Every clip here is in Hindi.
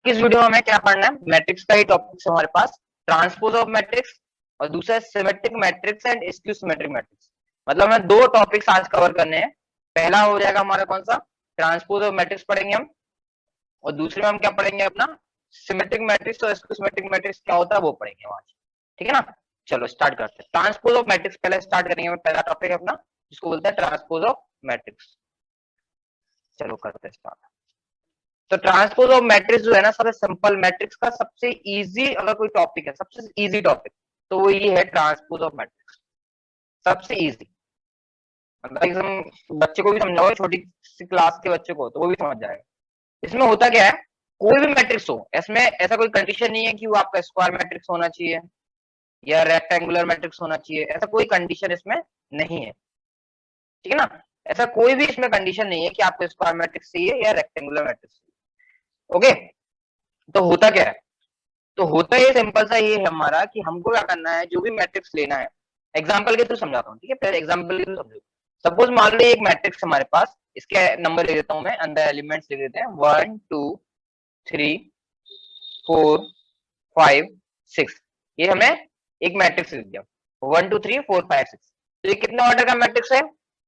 किस वीडियो में हमें क्या पढ़ना है, मैट्रिक्स का ही टॉपिक हमारे पास, ट्रांसपोज ऑफ मैट्रिक्स और दूसरा symmetric matrix and skew symmetric matrix. मतलब हमें दो टॉपिक्स आज कवर करने हैं। पहला हो जाएगा हमारा कौन सा, ट्रांसपोज ऑफ मैट्रिक्स पढ़ेंगे हम, और दूसरे में हम क्या पढ़ेंगे अपना सिमेट्रिक मैट्रिक्स और स्क्यू सिमेट्रिक मैट्रिक्स क्या होता है वो पढ़ेंगे हम आज। ठीक है ना, चलो स्टार्ट करते हैं। ट्रांसपोज ऑफ मैट्रिक्स पहले स्टार्ट करेंगे, पहला टॉपिक अपना जिसको बोलते हैं ट्रांसपोज ऑफ मैट्रिक्स। चलो करते हैं स्टार्ट। तो ट्रांसपोज ऑफ मैट्रिक्स जो है ना, सबसे सिंपल मैट्रिक्स का सबसे इजी अगर कोई टॉपिक है, सबसे इजी टॉपिक तो वो ये है ट्रांसपोज ऑफ मैट्रिक्स, सबसे इजी। मतलब एकदम बच्चे को भी समझाओ, छोटी क्लास के बच्चे को तो वो भी समझ जाएगा। इसमें होता क्या है, कोई भी मैट्रिक्स हो, इसमें ऐसा कोई कंडीशन नहीं है कि वो आपका स्क्वायर मैट्रिक्स होना चाहिए या रेक्टेंगुलर मैट्रिक्स होना चाहिए, ऐसा कोई कंडीशन इसमें नहीं है। ठीक है ना, ऐसा कोई भी इसमें कंडीशन नहीं है कि आपको स्क्वायर मैट्रिक्स चाहिए या रेक्टेंगुलर मैट्रिक्स चाहिए। ओके, तो होता क्या है, तो होता ये सिंपल सा ये है हमारा कि हमको क्या करना है, जो भी मैट्रिक्स लेना है, एग्जांपल के थ्रू समझाता हूँ। ठीक है, पहले एग्जांपल के थ्रू समझो। सपोज मान लो एक मैट्रिक्स हमारे पास, इसके नंबर ले देता हूँ मैं, अंदर एलिमेंट्स लिख देते हैं 1 2 3 4 5 6। ये हमें एक मैट्रिक्स लिख दिया 1 2 3 4 5 6। तो ये कितने ऑर्डर का मैट्रिक्स है,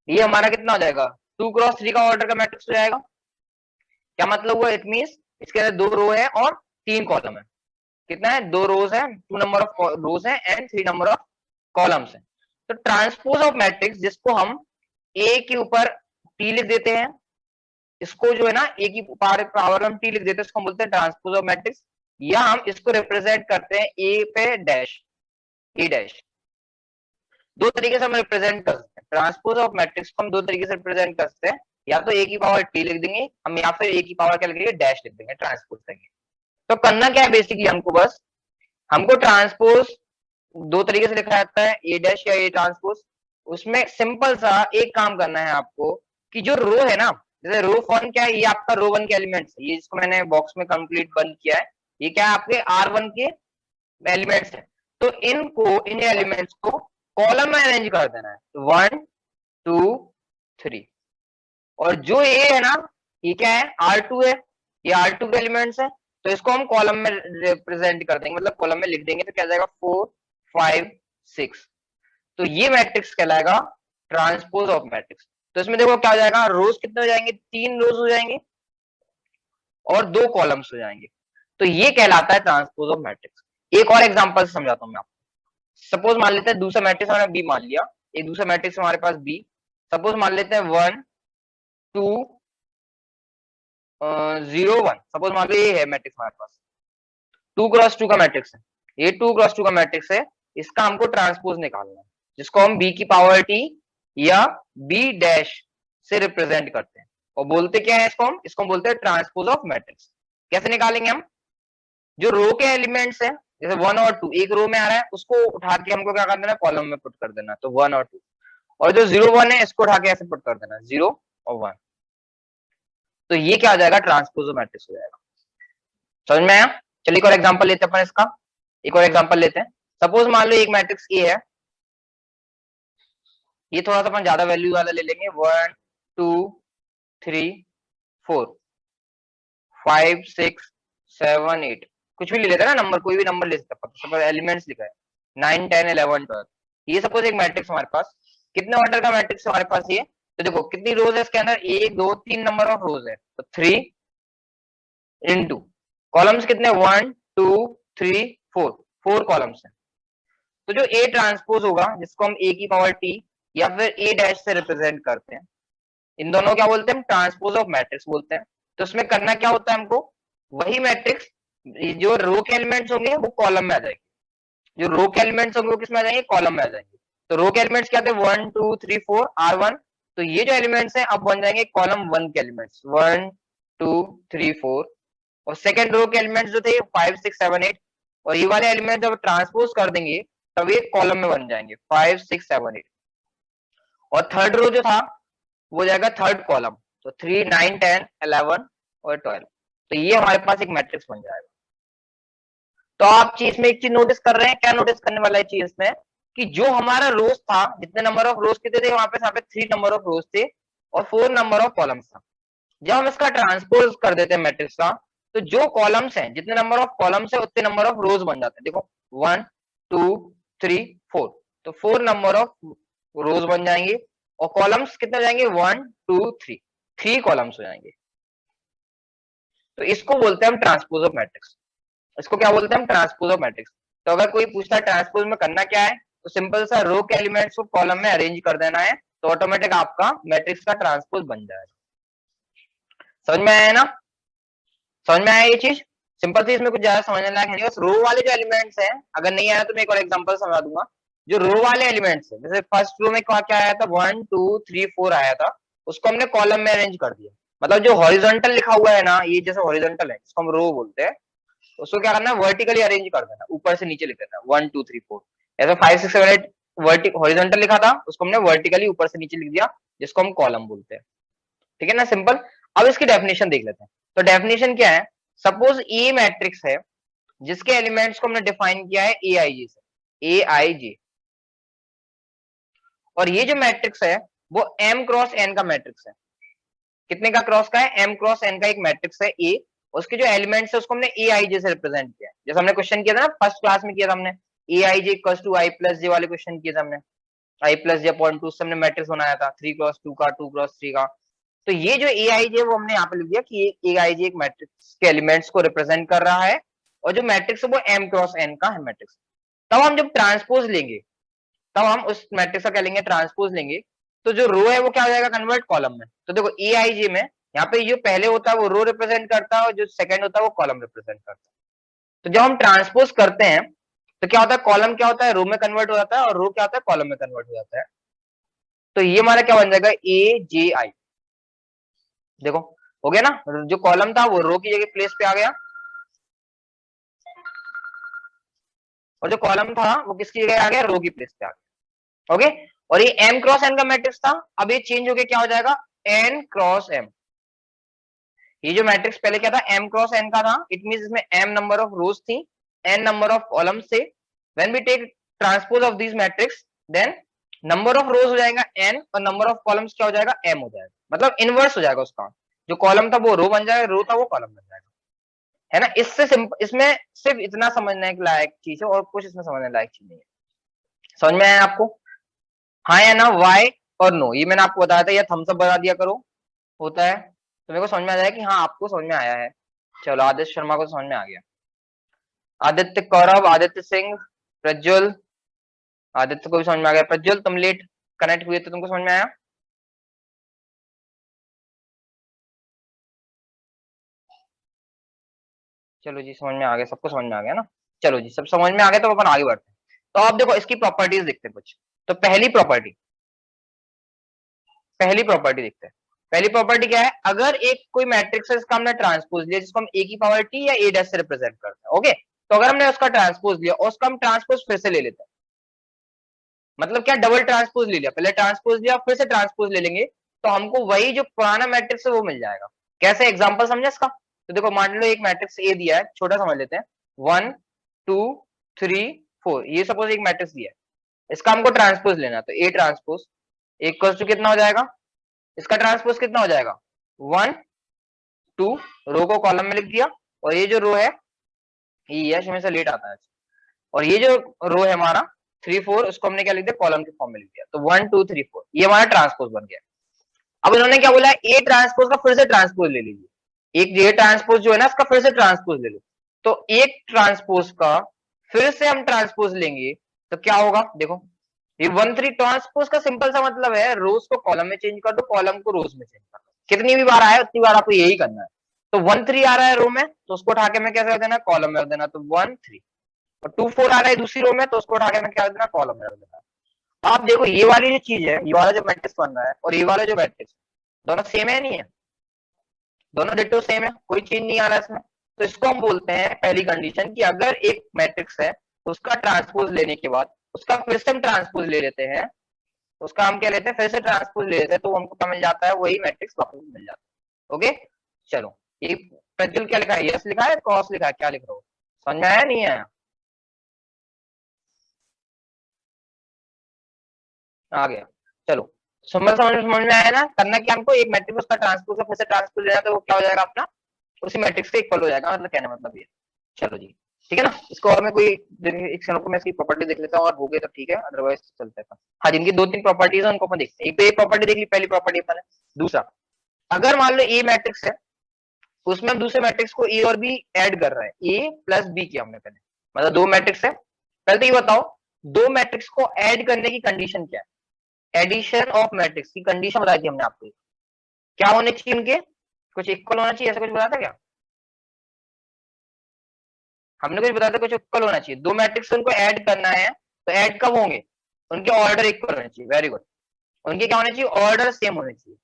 ये हमारा कितना हो जाएगा 2 क्रॉस 3 का ऑर्डर का मैट्रिक्स हो जाएगा। क्या मतलब हुआ, इट मींस इसके अंदर 2 रो है और 3 कॉलम है। कितना है, 2 रोज है, 2 नंबर ऑफ रोज है एंड 3 नंबर ऑफ कॉलम्स है। तो ट्रांसपोज ऑफ मैट्रिक्स जिसको हम ए के ऊपर टी लिख देते हैं, इसको जो है ना ए की पावर हम टी लिख देते हैं, इसको हम बोलते हैं ट्रांसपोज ऑफ मैट्रिक्स। या हम इसको रिप्रेजेंट करते हैं ए पे डैश, ए डैश। दो तरीके से हम रिप्रेजेंट कर सकते हैं ट्रांसपोज ऑफ मैट्रिक्स को, हम दो तरीके से रिप्रेजेंट कर सकते हैं, या तो ए की पावर टी लिख देंगे हम, या फिर ए की पावर क्या लिखेंगे डैश लिख देंगे, ट्रांसपोज करेंगे। तो करना क्या है बेसिकली, हमको बस हमको ट्रांसपोज दो तरीके से लिखा जाता है, ए डैश या ए ट्रांसपोज। उसमें सिंपल सा एक काम करना है आपको कि जो रो है ना, जैसे रो वन क्या है, ये आपका रो वन के एलिमेंट्स है, ये जिसको मैंने बॉक्स में कंप्लीट बंद किया है, ये क्या है आपके R1 के एलिमेंट्स है। तो इनको, इन एलिमेंट्स को कॉलम में अरेंज कर देना है 1 2 3। और जो ए है ना, ये क्या है R2 है, ये R2 के एलिमेंट्स है, तो इसको हम कॉलम में रिप्रेजेंट कर देंगे, मतलब कॉलम में लिख देंगे, तो क्या जाएगा 4 5 6। तो ये मैट्रिक्स कहलाएगा ट्रांसपोज ऑफ मैट्रिक्स। तो इसमें देखो क्या हो जाएगा, रोज कितने हो जाएंगे, 3 रोज हो जाएंगे और 2 कॉलम्स हो जाएंगे। तो ये कहलाता है ट्रांसपोज ऑफ मैट्रिक्स। एक और एग्जांपल से समझाता हूं मैं आपको। सपोज मान लेते हैं दूसरा मैट्रिक्स हमने बी मान लिया, एक दूसरा मैट्रिक्स हमारे पास बी, सपोज मान लेते हैं 1 2 0 1। सपोज मान लो ये है मैट्रिक्स हमारे पास, 2 क्रॉस 2 का मैट्रिक्स है, ये 2 क्रॉस 2 का मैट्रिक्स है, इसका हमको ट्रांसपोज निकालना है, जिसको हम बी की पावर टी या बी डैश से रिप्रेजेंट करते हैं, और बोलते क्या है इसको, हम इसको बोलते हैं ट्रांसपोज ऑफ मैट्रिक्स। कैसे निकालेंगे हम, जो रो के एलिमेंट्स है, जैसे 1 और 2 एक रो में आ रहा है, उसको उठा के हमको क्या कर देना, कॉलम में पुट कर देना, तो 1 और 2। और जो 0 1 है, इसको उठा के ऐसे पुट कर देना 0 और 1। तो ये क्या हो जाएगा, ट्रांसपोज ऑफ मैट्रिक्स हो जाएगा। समझ में आया। चलिए एक और एग्जांपल लेते हैं अपन इसका, एक और एग्जांपल लेते हैं। सपोज मान लो एक मैट्रिक्स ए है, ये थोड़ा सा अपन ज्यादा वैल्यू वाला ले लेंगे 1 2 3 4 5 6 7 8, कुछ भी ले लेते हैं ना नंबर, कोई भी नंबर ले सकते हैं, सपोज एलिमेंट्स लिखा है 9 10 11 12। ये सपोज एक मैट्रिक्स हमारे पास, कितने ऑर्डर का मैट्रिक्स हमारे पास ये, तो देखो कितनी रोज है इसके अंदर, 1 2 3 नंबर ऑफ रोज है, तो 3 इनटू कॉलम्स कितने 1 2 3 4, 4 कॉलम्स है। तो जो ए ट्रांसपोज होगा, जिसको हम ए की पावर टी या फिर ए डैश से रिप्रेजेंट करते हैं, इन दोनों क्या बोलते हैं, ट्रांसपोज ऑफ मैट्रिक्स बोलते हैं। तो उसमें करना क्या होता है हमको, वही मैट्रिक्स जो रो के एलिमेंट्स होंगे वो कॉलम में आ जाएंगे, जो रो के एलिमेंट्स होंगे वो किसमें आ जाएंगे, कॉलम में आ जाएंगे। तो रो के एलिमेंट्स क्या थे 1 2 3 4 R1, तो ये जो एलिमेंट्स हैं अब बन जाएंगे कॉलम 1 के एलिमेंट्स 1 2 3 4। और सेकंड रो के एलिमेंट्स जो थे 5 6 7 8, और ये वाले एलिमेंट जब ट्रांसपोज कर देंगे तब ये कॉलम में बन जाएंगे 5 6 7 8। और थर्ड रो जो था वो जाएगा थर्ड कॉलम, तो 3 9 10 11 और 12। तो ये हमारे पास एक मैट्रिक्स बन जाएगा। तो आप चीज में एक चीज नोटिस कर रहे हैं, क्या नोटिस करने वाला है चीज में, कि जो हमारा रोज था, जितने नंबर ऑफ रोज कितने थे वहां पे 3 नंबर ऑफ रोज थे और 4 नंबर ऑफ कॉलम्स था। जब हम इसका ट्रांसपोज कर देते हैं मैट्रिक्स का, तो जो कॉलम्स हैं, जितने नंबर ऑफ कॉलम्स है उतने नंबर ऑफ रोज बन जाते हैं। देखो 1 2 3 4, तो 4 नंबर ऑफ रोज बन जाएंगे और कॉलम्स कितने हो जाएंगे 1 2 3, 3 कॉलम्स हो जाएंगे। तो इसको बोलते हैं हम ट्रांसपोज ऑफ मैट्रिक्स। इसको क्या बोलते हैं हम? Transpose of matrix. तो अगर कोई पूछता है ट्रांसपोज में करना क्या है, तो सिंपल सा रो के एलिमेंट्स को कॉलम में अरेंज कर देना है, तो ऑटोमेटिक आपका मैट्रिक्स का ट्रांसपोज बन जाएगा। समझ में आया ना? समझ में आया ये चीज? सिंपल सी, इसमें कुछ ज्यादा समझने लायक है नहीं। बस रो वाले जो एलिमेंट्स हैं, अगर नहीं आया तो मैं एक और एग्जांपल समझा दूंगा। जो रो वाले एलिमेंट्स है, जैसे फर्स्ट रो में क्या आया था, 1 2 3 4 आया था, उसको हमने कॉलम में अरेंज कर दिया। मतलब जो हॉरिजॉन्टल लिखा हुआ है ना, ये जैसे हॉरिजॉन्टल है, इसको हम रो बोलते हैं, उसको क्या करना है, वर्टिकली अरेंज कर देना, ऊपर से नीचे लिख देना 1 2 3 4। ऐसा 5 6 7 8 हॉरिजॉन्टल लिखा था, उसको हमने वर्टिकली ऊपर से नीचे लिख दिया, जिसको हम कॉलम बोलते हैं। ठीक है ना, सिंपल। अब इसकी डेफिनेशन देख लेते हैं। तो डेफिनेशन क्या है? सपोज ए मैट्रिक्स है जिसके एलिमेंट्स को हमने डिफाइन किया है ए आई जे से, ए आई जे, और ये जो मैट्रिक्स है वो एम क्रॉस एन का मैट्रिक्स है। कितने का क्रॉस का है? एम क्रॉस एन का एक मैट्रिक्स है ए। उसके जो एलिमेंट्स है उसको हमने ए आई जे से रिप्रेजेंट किया है। जैसे हमने क्वेश्चन किया था ना, फर्स्ट क्लास में किया था हमने, ए आई J equal to I plus जे वाले क्वेश्चन किए थे हमने, आई प्लस जे पॉइंट टू से हमने मैट्रिक्स बनाया था 3 क्रॉस 2 का, 2 क्रॉस 3 का। तो ये जो ए आई जे वो हमने यहाँ पे लिख दिया कि ए आई जे एक मैट्रिक्स के एलिमेंट्स को रिप्रेजेंट कर रहा है, और जो मैट्रिक्स है वो एम क्रॉस एन का है मैट्रिक्स। तब हम जब ट्रांसपोज लेंगे, तब हम उस मैट्रिक्स का क्या लेंगे, ट्रांसपोज लेंगे, तो जो रो है वो क्या हो जाएगा, कन्वर्ट कॉलम में। तो देखो ए आई जे में यहाँ पे जो पहले होता है वो रो रिप्रेजेंट करता है, और जो सेकंड होता है वो कॉलम रिप्रेजेंट करता है। तो जब हम ट्रांसपोज करते हैं तो क्या होता है, कॉलम क्या होता है, रो में कन्वर्ट हो जाता है, और रो क्या होता है, कॉलम में कन्वर्ट हो जाता है। तो ये हमारा क्या बन जाएगा, ए जे आई। देखो हो गया ना, जो कॉलम था वो रो की जगह प्लेस पे आ गया, और जो कॉलम था वो किसकी जगह आ गया, रो की प्लेस पे आ गया। ओके, और ये एम क्रॉस एन का मैट्रिक्स था, अब ये चेंज होके क्या हो जाएगा, एन क्रॉस एम। ये जो मैट्रिक्स पहले क्या था, एम क्रॉस एन का था, इट मींस इसमें एम नंबर ऑफ रोज थी, एन नंबर ऑफ कॉलम्स थे। When we take transpose of this matrix, then number of rows हो जाएगा एन, और नंबर ऑफ कॉलम्स क्या हो जाएगा, एम हो जाएगा। मतलब इनवर्स हो जाएगा उसका, जो कॉलम था वो रो बन जाएगा, रो था वो कॉलम बन जाएगा, है ना। इसमें सिर्फ इतना समझने के लायक चीज है, और कुछ इसमें समझने लायक चीज नहीं है। समझ में आया आपको? हाँ या ना, वाई और नो, ये मैंने आपको बताया था, या थम्स अप बता दिया करो, होता है तो मेरे को समझ में आ जाए कि हाँ आपको समझ में आया है। चलो, आदित्य शर्मा को समझ में आ गया, आदित्य कौरव, आदित्य सिंह, प्रज्वल, आदित्य को भी समझ में आ गया। प्रज्वल तुम लेट कनेक्ट हुए तो तुमको समझ में आया? चलो जी, समझ में आ गया, सबको समझ में आ गया ना। चलो जी, सब समझ में आ गया तो अपन आगे बढ़ते हैं। तो आप देखो इसकी प्रॉपर्टीज देखते हैं कुछ। तो पहली प्रॉपर्टी देखते हैं। पहली प्रॉपर्टी क्या है, अगर एक कोई मैट्रिक्स है इसका हमने ट्रांसपोज लिया, जिसको हम ए की पावर टी या ए डैश से रिप्रेजेंट करते हैं, ओके, तो अगर हमने उसका ट्रांसपोज लिया और उसका हम ट्रांसपोज फिर से ले लेते हैं, मतलब क्या, डबल ट्रांसपोज ले लिया, पहले ट्रांसपोज लिया फिर से ट्रांसपोज ले लेंगे, तो हमको वही जो पुराना मैट्रिक्स है वो मिल जाएगा। कैसे, एग्जांपल समझे इसका? तो देखो मान लो एक मैट्रिक्स ए दिया है, छोटा समझ लेते हैं, 1 2 3 4, ये सपोज एक मैट्रिक्स दिया है, इसका हमको ट्रांसपोज लेना है, तो ए ट्रांसपोज इक्वल टू कितना हो जाएगा, इसका ट्रांसपोज कितना हो जाएगा, 1 2, रो को कॉलम में लिख दिया, और ये जो रो है, ये यश हमेशा लेट आता है, और ये जो रो है हमारा 3 4, उसको हमने क्या लिख दिया, कॉलम के फॉर्म में लिख दिया, तो 1 2 3 4, ये हमारा ट्रांसपोज बन गया। अब इन्होंने क्या बोला, ए ट्रांसपोज का फिर से ट्रांसपोज ले लीजिए, एक ये ट्रांसपोज जो है ना, इसका फिर से ट्रांसपोज ले लो। तो एक ट्रांसपोज का फिर से हम ट्रांसपोज लेंगे तो क्या होगा, देखो, ये 1 3 ट्रांसपोज का सिंपल सा मतलब है, रोज को कॉलम में चेंज कर दो, कॉलम को रोज में चेंज कर दो, कितनी भी बार आए उतनी बार आपको यही करना है। तो 1 3 आ रहा है रो में, तो उसको उठा के मैं कैसे रख देना, कॉलम में रख देना, तो 1 3, और 2 4 आ रहा है दूसरी रो में, तो उसको उठा के मैं क्या रख देना, कॉलम में रख देना। आप देखो ये वाली जो चीज है, ये वाला जो मैट्रिक्स बन रहा है और ये वाला जो मैट्रिक्स, दोनों सेम है नहीं है, दोनों डिटो सेम है, कोई चेंज नहीं आ रहा है इसमें। तो इसको हम बोलते हैं पहली कंडीशन, कि अगर एक मैट्रिक्स है उसका ट्रांसपोज लेने के बाद उसका फिर से हम ट्रांसपोज ले लेते हैं, उसका हम क्या लेते हैं, फिर से ट्रांसपोज ले लेते हैं, तो हमको क्या मिल जाता है, वही मैट्रिक्स वापस मिल जाता है। ओके, चलो, ये प्रज्वल क्या लिखा है, यस लिखा है, क्रॉस लिखा है, क्या लिख रहा हो, समझ में आया नहीं आया? आ गया, चलो, समझ समझ समझ में आया ना। करना क्या हमको, एक मैट्रिक्स का ट्रांसपोज का फिर से ट्रांसपोज लेना, तो वो क्या हो जाएगा अपना उसी मैट्रिक्स के इक्वल हो जाएगा, मतलब कहने मतलब ये। चलो जी ठीक है ना। इसको और मैं कोई एक सेकंड को मैं इसकी प्रॉपर्टी देख लेता हूँ, और हो गए तो ठीक है, अदरवाइज चलते हैं। हाँ, जिनकी 2-3 प्रॉपर्टीज है उनको अपन देखते हैं। एक तो ये प्रॉपर्टी देख ली, पहली प्रॉपर्टी अपन है। दूसरा, अगर मान लो ए मैट्रिक्स है, उसमें हम दूसरे मैट्रिक्स को ए और बी ऐड कर रहे हैं, ए प्लस बी किया हमने पहले, मतलब 2 मैट्रिक्स है। पहले तो ये बताओ, 2 मैट्रिक्स को ऐड करने की कंडीशन क्या है? एडिशन ऑफ मैट्रिक्स की कंडीशन बताई थी हमने आपको, क्या होने चाहिए उनके, कुछ इक्वल होना चाहिए, ऐसा कुछ बताया था क्या? हमने कुछ बताया था कुछ इक्वल होना चाहिए। 2 मैट्रिक्स उनको ऐड करना है, तो ऐड कब होंगे? उनके ऑर्डर इक्वल होने चाहिए। Very good. उनके क्या होने चाहिए? ऑर्डर सेम होने चाहिए,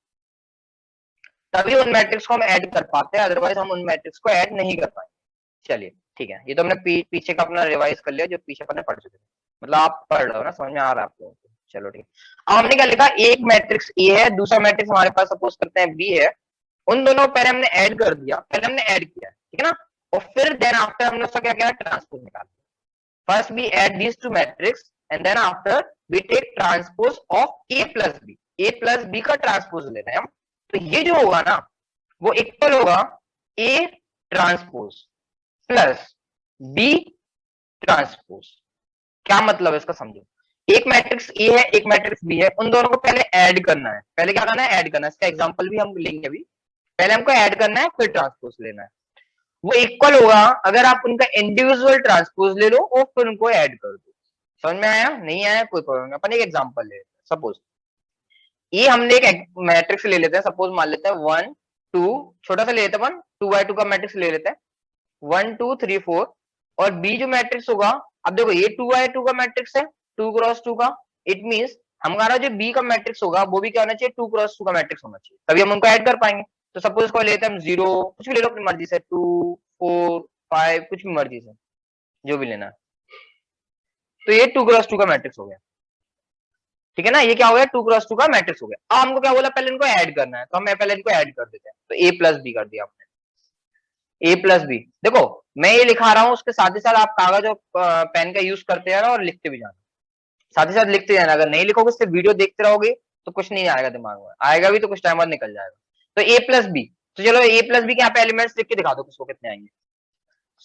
तभी उन मैट्रिक्स को हम ऐड कर पाते हैं, अदरवाइज हम उन मैट्रिक्स को ऐड नहीं कर पाएंगे। चलिए ठीक है, ये तो हमने पीछे का अपना रिवाइज कर लिया, जो पीछे अपने पढ़ चुके थे, मतलब आप पढ़ रहे हो ना, समझ में आ रहा है आपको। चलो ठीक है। अब हमने क्या लिखा, एक मैट्रिक्स ए है, दूसरा मैट्रिक्स हमारे पास सपोज करते हैं बी है। उन दोनों को पहले हमने ऐड कर दिया, पहले हमने ऐड किया, ठीक है ना। और फिर देन आफ्टर हमने उसका क्या किया, ट्रांसपोज निकाल दिया। First we add these two matrix and then after we take transpose of A plus B. A plus B का ट्रांसपोज ले रहे हैं हम, तो ये जो होगा ना वो इक्वल होगा A transpose plus B transpose. क्या मतलब है इसका, समझो। एक मैट्रिक्स ए है, एक मैट्रिक्स बी है, उन दोनों को पहले ऐड करना है। पहले क्या करना है, ऐड करना है। इसका एग्जांपल भी हम लेंगे अभी। पहले हमको ऐड करना है, फिर ट्रांसपोज लेना है। वो इक्वल होगा अगर आप उनका इंडिविजुअल ट्रांसपोज ले लो और फिर उनको ऐड कर दो। समझ में आया? नहीं आया कोई प्रॉब्लम नहीं। अपन एक एग्जांपल ले लेते हैं। सपोज ये हमने एक मैट्रिक्स ले लेते हैं, सपोज मान लेते हैं 1 2, छोटा सा ले लेते हैं अपन, 2x2 का मैट्रिक्स ले लेते हैं, 1 2 3 4। और बी जो मैट्रिक्स होगा, अब देखो ये 2x2 का मैट्रिक्स है, 2 क्रॉस 2 का। इट मींस हमारा जो बी का मैट्रिक्स होगा वो भी क्या होना चाहिए, 2 क्रॉस 2 का मैट्रिक्स होना चाहिए, तभी हम उनको ऐड कर पाएंगे। तो सपोज इसको लेते हैं हम 0, कुछ भी ले लो अपनी मर्जी से, 2 4 5, कुछ भी मर्जी से, जो भी लेना है। तो ये 2 क्रॉस 2 का मैट्रिक्स हो गया, ठीक है ना। ये क्या हो गया, 2 क्रॉस 2 का मैट्रिक्स हो गया। अब हमको क्या बोला, पहले इनको ऐड करना है, तो हम पहले इनको ऐड कर देते हैं। तो ए प्लस बी कर दिया हमने, ए प्लस बी। देखो मैं ये लिखा रहा हूँ, उसके साथ ही साथ आप कागज और पेन का यूज करते जाना और लिखते भी जाना, साथ ही साथ लिखते जाना। अगर नहीं लिखोगे, सिर्फ वीडियो देखते रहोगे तो कुछ नहीं आएगा दिमाग में, आएगा भी तो कुछ टाइम बाद निकल जाएगा। तो ए प्लस बी, तो चलो ए प्लस बी के यहाँ पे एलिमेंट्स लिख के दिखा दो किसको कितने आएंगे।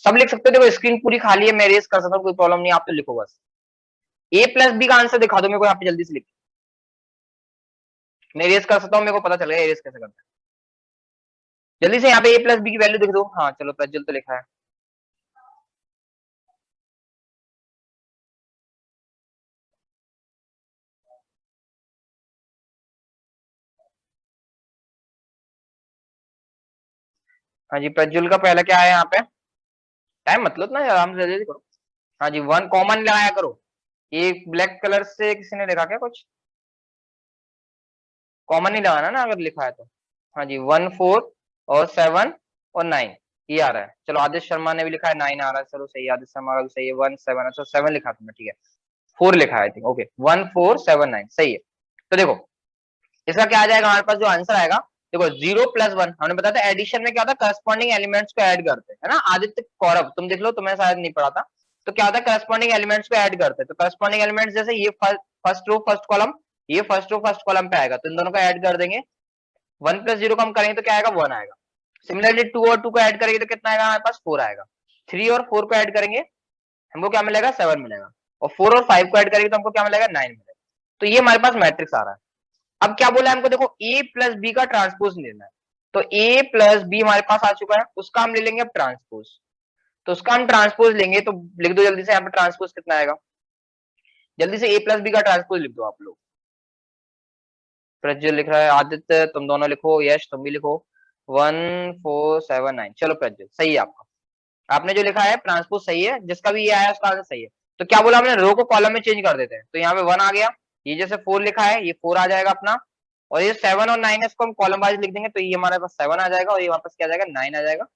सब लिख सकते हो, देखो स्क्रीन पूरी खाली है, मैं रेस कर सकता हूँ, कोई प्रॉब्लम नहीं, आप तो लिखो बस। ए प्लस बी का आंसर दिखा दो मेरे को यहाँ पे जल्दी से लिख, मैं रेस कर सकता हूँ, मेरे को पता चलेगा रेस कैसे करते हैं। जल्दी से यहाँ पे ए प्लस बी की वैल्यू लिख दो। हाँ चलो, प्रज्वल तो लिखा है। हाँ जी, प्रज्वल का पहला क्या है यहाँ पे, टाइम मतलब ना, आराम से जल्दी करो। हाँ जी, 1 कॉमन लगाया करो। ये ब्लैक कलर से किसी ने लिखा क्या कुछ, कॉमन नहीं लगाना ना अगर लिखा है तो। हाँ जी, 1 4 और 7 और 9 ये आ रहा है। चलो आदित्य शर्मा ने भी लिखा है 9 आ रहा है, चलो सही है, आदित्य शर्मा का भी सही है। 1 7, अच्छा 7 लिखा था मैं, ठीक है। 4 लिखा है, ठीक, ओके। 1 4 7 9 सही है। तो देखो इसका क्या आ जाएगा हमारे पास, जो आंसर आएगा, देखो 0 प्लस 1 हमने बताया था एडिशन में क्या था, करस्पॉन्डिंग एलिमेंट्स को ऐड करते हैं, है ना। आदित्य कौरव तुम देख लो, तुम्हें शायद नहीं पढ़ा था। तो क्या होता है, करस्पॉन्डिंग एलिमेंट्स को ऐड करते हैं। तो करस्पॉन्डिंग एलिमेंट्स जैसे ये फर्स्ट रो फर्स्ट कॉलम, ये फर्स्ट रो फर्स्ट कॉलम पे आएगा, तो इन दोनों को ऐड कर देंगे। 1 प्लस 0 को हम करेंगे तो क्या आएगा, 1 आएगा। सिमिलरली 2 और 2 को ऐड करेंगे तो कितना आएगा हमारे पास, 4 आएगा। 3 और 4 को ऐड करेंगे हमको क्या मिलेगा, 7 मिलेगा। और 4 और 5 को ऐड करेंगे तो हमको क्या मिलेगा, 9 मिलेगा। तो ये हमारे पास मैट्रिक्स आ रहा है। अब क्या बोला है हमको, देखो ए प्लस बी का ट्रांसपोज लेना है। तो ए प्लस बी हमारे पास आ चुका है, उसका हम ले लेंगे अब ट्रांसपोज। तो उसका हम ट्रांसपोज लेंगे, तो लिख दो जल्दी से यहाँ पे ट्रांसपोज कितना आएगा, जल्दी से ए प्लस बी का ट्रांसपोज लिख दो आप लोग। प्रज्वल लिख रहा है, आदित्य तुम दोनों लिखो, यश तुम भी लिखो। 1 4 7 9, चलो प्रज्वल सही है आपका, आपने जो लिखा है ट्रांसपोज सही है, जिसका भी ये आया उसका आंसर सही है। तो क्या बोला हमने, रो को कॉलम में चेंज कर देते हैं। तो यहाँ पे 1 आ गया, ये जैसे 4 लिखा है, ये 4 आ जाएगा अपना। और ये 7 और 9 है, इसको हम कॉलम वाइज लिख देंगे, तो ये हमारे पास 7 आ जाएगा, और ये वापस क्या आ जाएगा, 9 आ जाएगा।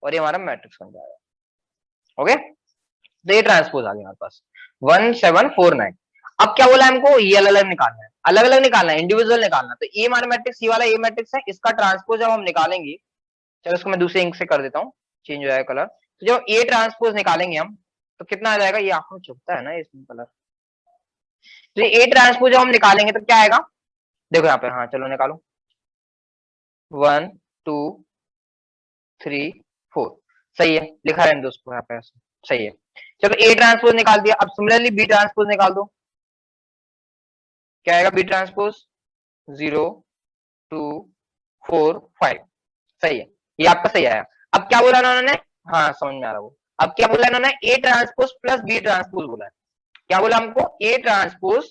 और ये हमारा मैट्रिक्स बन जाएगा। ओके, तो ये ट्रांसपोज आ गया हमारे पास 1 7 4 9। अब क्या बोला हमको, ये अलग अलग निकालना है, अलग अलग निकालना है, इंडिविजुअल निकालना। तो ये हमारा मैट्रिक्स, ये वाला ए मैट्रिक्स है, इसका ट्रांसपोज जब हम निकालेंगे, चलो इसको मैं दूसरे इंक से कर देता हूँ, चेंज हो जाएगा कलर। तो जब ए ट्रांसपोज निकालेंगे हम, तो कितना आ जाएगा, ये आंखों में चुभता है ना इसमें कलर। तो ए ट्रांसपोज जब हम निकालेंगे तो क्या आएगा, देखो यहाँ पे, हाँ चलो निकालो। 1 2 3 4। सही है, लिखा रहने दो उसको यहाँ पे, सही है। चलो ए ट्रांसपोज निकाल दिया, अब सिमिलरली बी ट्रांसपोज निकाल दो। क्या आएगा बी ट्रांसपोज? 0 2 4 5। सही है, ये आपका सही आया। अब क्या बोला उन्होंने? हाँ समझ में आ रहा वो। अब क्या बोला इन्होंने? A transpose plus B transpose बोला है। क्या बोला हमको? A transpose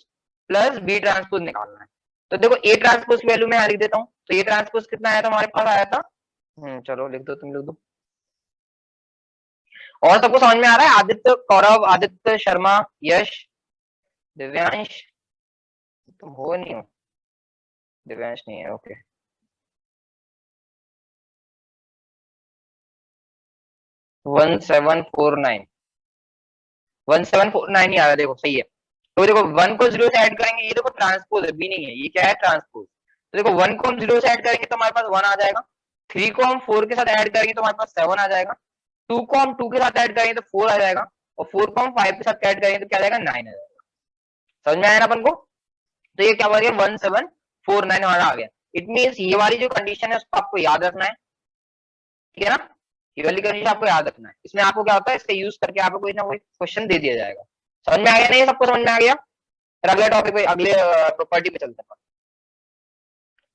plus B transpose निकालना है। तो देखो ए ट्रांसपोज की वैल्यू मैं यहाँ लिख देता हूँ। तो ए ट्रांसपोज कितना आया था हमारे पास? आया था चलो लिख दो, तुम लिख दो। और सबको समझ में आ रहा है? आदित्य, कौरव, आदित्य, शर्मा, यश, दिव्यांश, तुम हो नहीं हो? दिव्यांश नहीं है, ओके। 1749 1749 ही आ रहा है, देखो सही है। तो देखो 1 को 0 से ऐड करेंगे, ये देखो ट्रांसपोज है, बी नहीं है, ये क्या है? ट्रांसपोज। तो देखो 1 को हम 0 से ऐड करेंगे तो हमारे पास 1 आ जाएगा। 3 को हम 4 के साथ ऐड करेंगे तो हमारे पास 7 आ जाएगा। 2 को हम 2 के साथ ऐड करेंगे तो 4 आ जाएगा। और 4 को हम 5 के साथ ऐड करेंगे तो क्या आ जाएगा? 9 आ जाएगा। समझ में आया ना अपन को? तो ये क्या हो गया? 1749 हमारा आ गया। इट मीन्स ये वाली जो कंडीशन है उसको आपको याद रखना है, ठीक है ना? ये वाली कंडीशन आपको याद रखना है। इसमें आपको क्या होता है, इसका यूज करके आपको कोई ना कोई क्वेश्चन दे दिया जाएगा। समझ में आ गया? नहीं सबको समझ में आ गया? फिर अगले टॉपिक पे, अगले प्रॉपर्टी पे चलते हैं।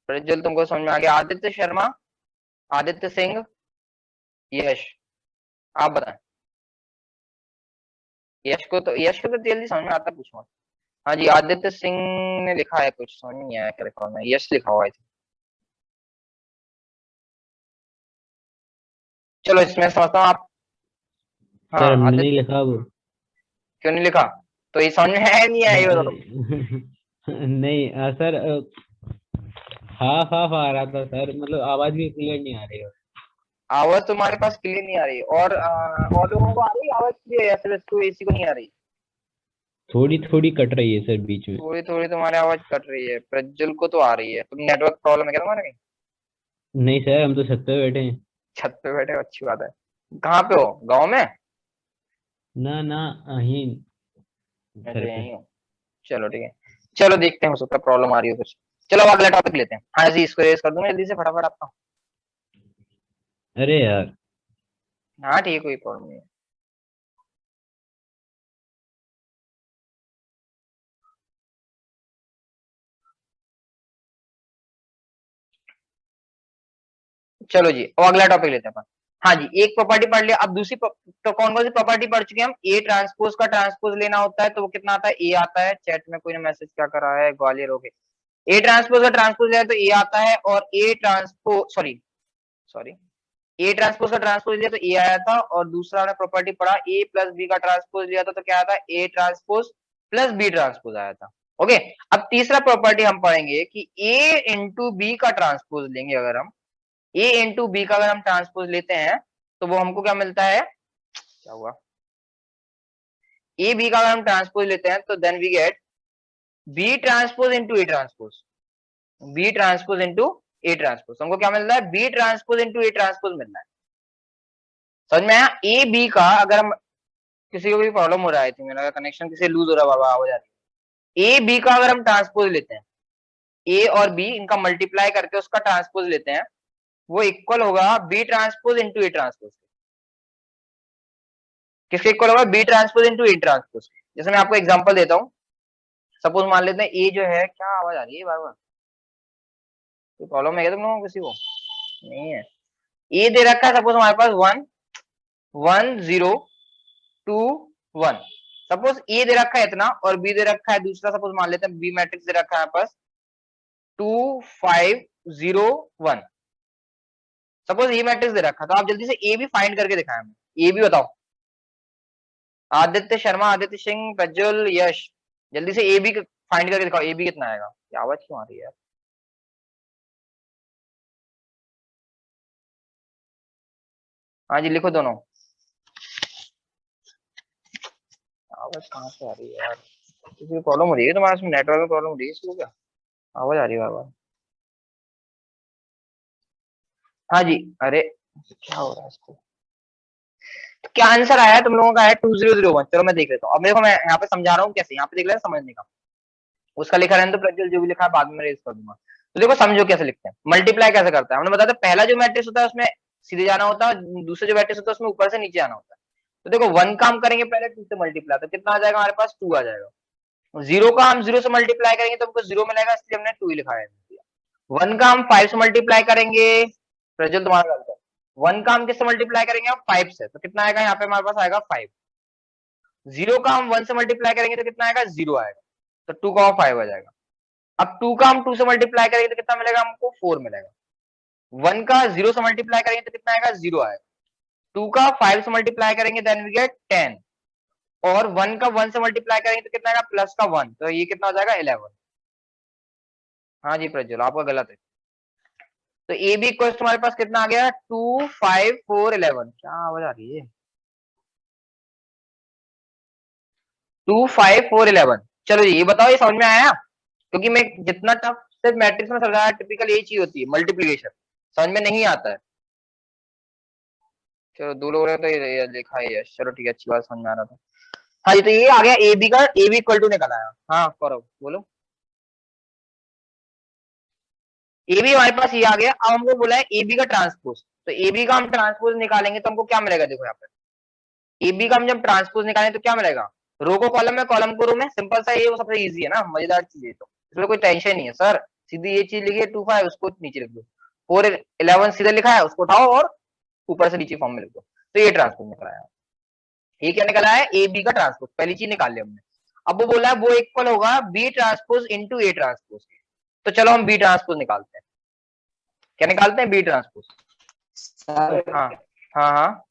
प्रज्वल तुमको समझ में आ गया? आदित्य शर्मा, आदित्य सिंह, यश, आप बताएं। यश को तो जल्दी समझ में आता है, पूछो। हाँ जी, आदित्य सिंह ने लिखा है, कुछ समझ नहीं आया क्या लिखा हुआ है। यश लिखा हुआ है। चलो इसमें समझता हूँ आप। हाँ सर हमने नहीं आदित्य, लिखा वो। क्यों नहीं लिखा? तो ये समझ में है नहीं है, ये बता दो। नहीं सर, हाफ हाफ आ रहा था सर, मतलब आवाज भी क्लियर नहीं आ रही है। आवाज तुम्हारे पास क्लियर नहीं आ रही और लोगों को आ रही है आवाज क्लियर, या सिर्फ इसको, इसी को नहीं आ रही? थोड़ी थोड़ी कट रही है सर बीच में। थोड़ी थोड़ी तुम्हारी आवाज कट रही है, प्रज्वल को तो आ रही है। तुम नेटवर्क प्रॉब्लम है क्या तुम्हारे कहीं? नहीं सर, हम तो छत पे बैठे हैं। छत पे बैठे हो, अच्छी बात है। कहाँ पे हो, गाँव में? ना ना, यहीं अच्छा घर पे। यही हो, चलो ठीक है। चलो देखते हैं, हो सकता है प्रॉब्लम आ रही हो कुछ। चलो अब अगला टॉपिक लेते हैं। हाँ जी, इसको रेस कर दूंगा जल्दी से फटाफट आपका। अरे यार। हाँ ठीक है, कोई प्रॉब्लम नहीं है। चलो जी, अब अगला टॉपिक लेते हैं अपन। हाँ जी, एक प्रॉपर्टी पढ़ लिया, अब दूसरी तो कौन कौन सी प्रॉपर्टी पढ़ चुके हैं हम? ए ट्रांसपोज का ट्रांसपोज लेना होता है तो वो कितना आता है? ए आता है। चैट में कोई ने मैसेज क्या करा है, ग्वालियर हो गए। ए ट्रांसपोज का ट्रांसपोज लिया तो ए आता है, और A transpose, sorry sorry, A transpose का ट्रांसपोज लिया तो ए आया था। और दूसरा हमने प्रॉपर्टी पढ़ा, ए प्लस बी का ट्रांसपोज लिया था तो क्या आया था? A transpose plus B transpose आया था। ओके। अब तीसरा प्रॉपर्टी हम पढ़ेंगे कि ए इंटू बी का ट्रांसपोज लेंगे, अगर हम ए इंटू बी का अगर हम ट्रांसपोज लेते हैं तो वो हमको क्या मिलता है? क्या हुआ? ए बी का अगर हम ट्रांसपोज लेते हैं तो then we get B transpose into A transpose. B transpose into A transpose, हमको क्या मिल रहा है? B transpose into A transpose मिल रहा है। समझ में आया? ए बी का अगर हम, किसी को भी प्रॉब्लम हो रहा है, मेरा कनेक्शन किसी लूज हो रहा है, बाबा आवाज आ रही है। ए बी का अगर हम ट्रांसपोज लेते हैं, ए और बी इनका मल्टीप्लाई करके उसका ट्रांसपोज लेते हैं, वो इक्वल होगा B transpose into A transpose. किसके इक्वल होगा? B transpose into A transpose. जैसे मैं आपको एग्जांपल देता हूँ, सपोज मान लेते हैं ए जो है, क्या आवाज आ रही है बार बार? कोई प्रॉब्लम है क्या तुम लोगों को, किसी को? नहीं है। ए दे रखा है सपोज हमारे पास 1 1 0 2 1। सपोज ए दे रखा है इतना, और बी दे रखा है दूसरा, सपोज मान लेते हैं बी मैट्रिक्स दे रखा है हमारे पास 2 5 0 1। सपोज ये मैट्रिक्स दे रखा, तो आप जल्दी से ए भी फाइंड करके दिखाएं हमें। ए भी बताओ, आदित्य शर्मा, आदित्य सिंह, प्रज्वल, यश, जल्दी से ए बी फाइंड करके दिखाओ। ए बी कितना आएगा? क्या आवाज क्यों आ रही है यार? हाँ जी लिखो दोनों। आवाज कहाँ से आ रही है यार? किसी प्रॉब्लम हो रही है तुम्हारे इसमें, नेटवर्क में प्रॉब्लम हो रही है इसको क्या? आवाज आ रही है बार बार। हाँ जी। अरे क्या हो रहा है इसको? तो क्या आंसर आया तुम लोगों का? है 2001। चलो मैं देख लेता हूँ। अब मेरे को, मैं यहाँ पे समझा रहा हूँ कैसे, यहाँ पे देख लेना समझने का। उसका लिखा रहने तो प्रज्वल, जो भी लिखा है बाद में रेज कर दूंगा। तो देखो समझो कैसे लिखते हैं। मल्टीप्लाई कैसे करता है, हमने बताया था पहला जो मैट्रिक्स होता है उसमें सीधे जाना होता है, दूसरे जो मैट्रिक्स होता है उसमें ऊपर से नीचे आना होता है। तो देखो 1 का हम करेंगे पहले 2 से मल्टीप्लाई, तो कितना आ जाएगा हमारे पास 2 आ जाएगा। 0 का हम 0 से मल्टीप्लाई करेंगे तो हमको 0 मिलेगा, इसलिए हमने 2 ही लिखा है। 1 का हम 5 से मल्टीप्लाई करेंगे, प्रज्वल तुम्हारा गलत है। 1 का हम किससे मल्टीप्लाई करेंगे, हम 5 से, तो कितना आएगा यहाँ पे हमारे पास आएगा 5। 0 का हम 1 से मल्टीप्लाई करेंगे तो कितना आएगा 0 आएगा, तो 2 का 5 आ जाएगा। अब 2 का हम 2 से मल्टीप्लाई करेंगे तो कितना मिलेगा हमको 4 मिलेगा। 1 का 0 से मल्टीप्लाई करेंगे तो कितना आएगा 0 आएगा। 2 का 5 से मल्टीप्लाई करेंगे देन वी गेट 10, और 1 का 1 से मल्टीप्लाई करेंगे तो कितना आएगा प्लस का 1, तो ये कितना हो जाएगा 11। हाँ जी प्रज्वल आपका गलत है। तो ए बी इक्वल तुम्हारे पास कितना आ गया 2 5 4 11, क्या आवाज आ रही है 2 5 4 11। चलो ये बताओ ये समझ में आया, क्योंकि मैं जितना टफ से मैट्रिक्स में समझाया टिपिकल यही चीज होती है मल्टीप्लिकेशन, समझ में नहीं आता है। चलो 2 लोग रहे तो ये लिखा है यस, चलो ठीक है अच्छी बात समझ में आ रहा था। हाँ जी तो ये आ गया ए बी का, ए बी इक्वल टू निकल आया। हाँ करो बोलो। ए बी हमारे पास ये आ गया। अब हमको बोला है ए बी का ट्रांसपोज, तो ए बी का हम ट्रांसपोज निकालेंगे तो हमको क्या मिलेगा, देखो यहाँ पे ए बी का हम जब ट्रांसपोज निकालें तो क्या मिलेगा, रो को कॉलम में, कॉलम को रो में, सिंपल सा ये वो सबसे इजी है ना, मजेदार चीज है, तो इसमें कोई टेंशन नहीं है सर। सीधी ये चीज लिखिए 2 5 उसको नीचे लिख दो, 4 11 सीधे लिखा है उसको उठाओ और ऊपर से नीचे फॉर्म में लिख दो, तो ये ट्रांसपोज निकल आया। ये क्या निकला है ए बी का ट्रांसपोज, पहली चीज निकाल लिया हमने। अब वो बोला है वो इक्वल होगा B transpose into A transpose, तो चलो हम बी ट्रांसपोज निकालते हैं। क्या निकालते हैं, बी ट्रांसपोज। हाँ हाँ हाँ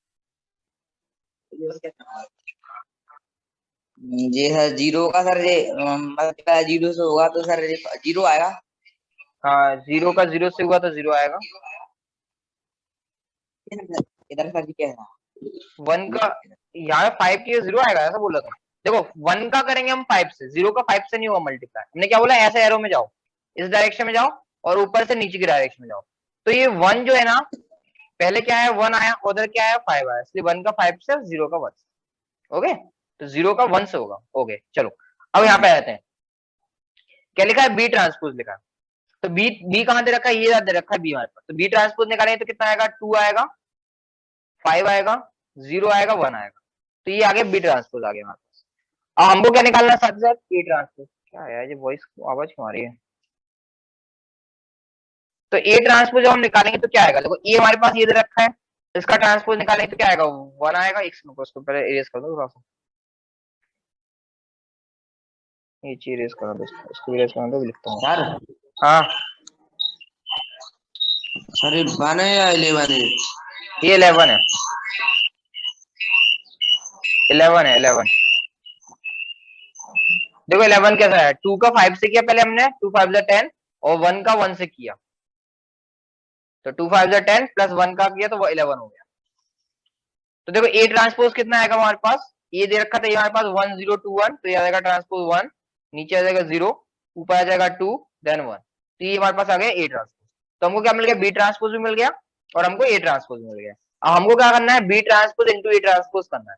जी सर, 0 का सर ये मल्टीप्लाई 0 से होगा तो सर 0 आएगा। हाँ 0 का 0 से हुआ तो 0 आएगा। इधर सर जी क्या है 1 का यहाँ 5 की 0 आएगा, ऐसा बोला था। देखो 1 का करेंगे हम 5 से, 0 का 5 से नहीं होगा मल्टीप्लाई। हमने क्या बोला, ऐसे एरो में जाओ, इस डायरेक्शन में जाओ और ऊपर से नीचे की डायरेक्शन में जाओ। तो ये 1 जो है ना, पहले क्या है 1 आया, उधर क्या आया 5 आया, इसलिए 1 का 5 से 0 का 1। ओके तो 0 का 1 से होगा। ओके चलो अब यहाँ पे आते हैं, क्या लिखा है बी ट्रांसपोज लिखा है। तो बी बी कहां दे रखा है, ये दे रखा है बी हमारे पास। तो बी ट्रांसपोज निकालेंगे तो कितना आएगा 2 आएगा, 5 आएगा, 0 आएगा, 1 आएगा, तो ये आगे बी ट्रांसपोज आ गया हमारे पास। अब हमको क्या निकालना है साथ साथ ए ट्रांसपोज। क्या है ये वॉइस आवाज क्यों आ रही है। तो ए ट्रांसपोज जब हम निकालेंगे तो क्या आएगा, देखो ए हमारे पास ये दे रखा है, इसका ट्रांसपोज निकालेंगे तो क्या आएगा 1 आएगा। एक मिनट उसको पहले इरेज कर दो थोड़ा सा, ये चीज इरेज कर दो, इसको इरेज कर दो, लिखता हूँ सर। हाँ सर ये 1 है या 11 है, ये 11 है, 11 है 11। देखो 11 कैसा है, 2 का 5 से किया पहले हमने, 2 5 10, और 1 का 1 से किया, तो 2 5 10 प्लस 1 का किया तो वो 11 हो गया। तो देखो ए ट्रांसपोज कितना आएगा हमारे पास, ये दे रखा था ये हमारे पास 1 0 2 1, तो ये आ जाएगा ट्रांसपोज 1, नीचे आ जाएगा 0, ऊपर आ जाएगा 2 देन 1, तो ये हमारे पास आ गया ए ट्रांसपोज। तो हमको क्या मिल गया, बी ट्रांसपोज भी मिल गया और हमको ए ट्रांसपोज मिल गया। अब हमको क्या करना है, B transpose into A transpose करना है।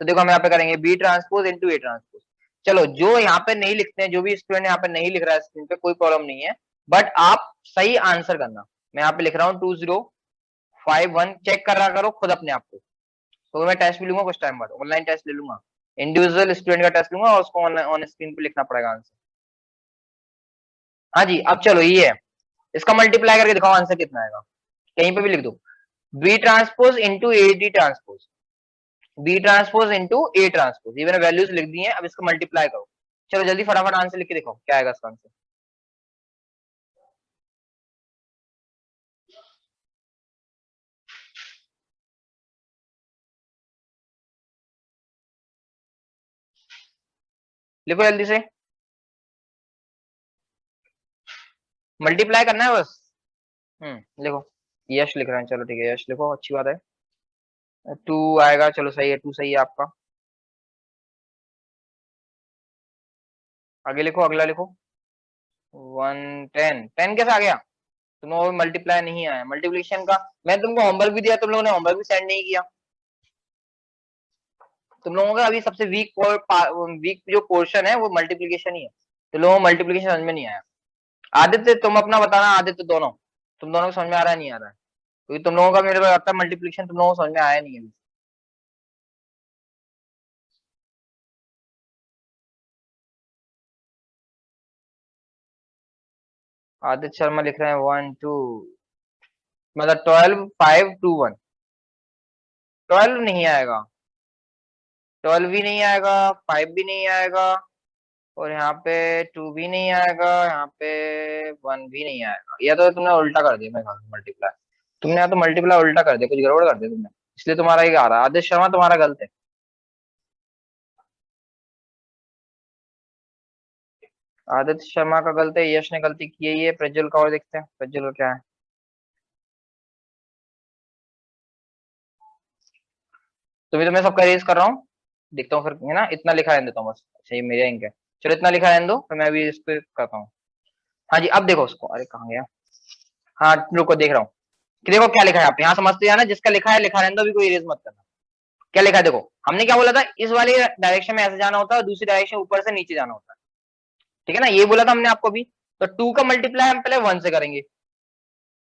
तो देखो हम यहाँ पे करेंगे B transpose into A transpose. चलो जो यहाँ पे नहीं लिखते हैं, जो भी स्टूडेंट यहाँ पे नहीं लिख रहा है स्क्रीन पे, कोई प्रॉब्लम नहीं है, बट आप सही आंसर करना। मैं यहाँ पे लिख रहा हूँ 2051, चेक कर रहा करो खुद अपने आप को। तो मैं टेस्ट भी लूंगा कुछ टाइम बाद, ऑनलाइन टेस्ट ले लूंगा, इंडिविजुअल स्टूडेंट का टेस्ट लूंगा और उसको ऑन स्क्रीन पे लिखना पड़ेगा आंसर। हाँ जी अब चलो ये है, इसका मल्टीप्लाई करके दिखाओ आंसर कितना आएगा, कहीं पे भी लिख दो, B transpose into A D transpose, B transpose into A transpose, ये मैंने वैल्यूज लिख दी है, अब इसको मल्टीप्लाई करो। चलो जल्दी फटाफट आंसर लिख के दिखाओ क्या आएगा इसका आंसर। लिखो जल्दी से, मल्टीप्लाई करना है बस। लिखो, यश लिख रहे हैं, चलो ठीक है यश लिखो, अच्छी बात है। 2 आएगा, चलो सही है, 2 सही है आपका। आगे लिखो, अगला लिखो 1 10, 10 कैसे आ गया, तुम लोगों को मल्टीप्लाई नहीं आया, मल्टीप्लिकेशन का मैं तुमको होमवर्क भी दिया, तुम लोगों ने होमवर्क भी सेंड नहीं किया। तुम लोगों का अभी सबसे वीक जो पोर्शन है वो मल्टीप्लिकेशन ही है, तो लोगों को मल्टीप्लिकेशन समझ में नहीं आया। आदित्य तुम अपना बताना, आदित्य दोनों, तुम दोनों को समझ में आ रहा है नहीं आ रहा है। क्योंकि तुम लोगों का मेरे को लगता है मल्टीप्लिकेशन तुम लोगों को समझ में आया नहीं है। आदित्य शर्मा लिख रहे हैं 1 2, मतलब 12 5 2 1। 12 नहीं आएगा, 12 भी नहीं आएगा, 5 भी नहीं आएगा, और यहाँ पे 2 भी नहीं आएगा, यहाँ पे 1 भी नहीं आएगा। या तो तुमने उल्टा कर दिया, मैं मल्टीप्लाई, तुमने या तो मल्टीप्लाई उल्टा कर दिया, कुछ गड़बड़ कर दिया तुमने, इसलिए तुम्हारा ये आ रहा है। आदित्य शर्मा तुम्हारा गलत है। आदित्य शर्मा का गलत है, यश ने गलती की है। ये प्रज्वल का और देखते हैं, प्रज्वल का क्या है। तो मैं सबका रेज कर रहा हूँ, देखता हूँ फिर, है ना, इतना लिखा रहने देता हूँ बस। अच्छा ये मेरे अंक है, चलो इतना लिखा रहने दो, फिर मैं अभी इस पे करता हूँ। हाँ जी, अब देखो उसको, अरे कहाँ गया, हाँ रुको देख रहा हूँ कि देखो क्या लिखा है। आप यहाँ समझते जाना, जिसका लिखा है लिखा रहने दो, अभी कोई रेज मत करना। क्या लिखा है देखो, हमने क्या बोला था, इस वाली डायरेक्शन में ऐसे जाना होता है और दूसरी डायरेक्शन ऊपर से नीचे जाना होता है, ठीक है ना, ये बोला था हमने आपको भी। तो 2 का मल्टीप्लाई हम पहले 1 से करेंगे,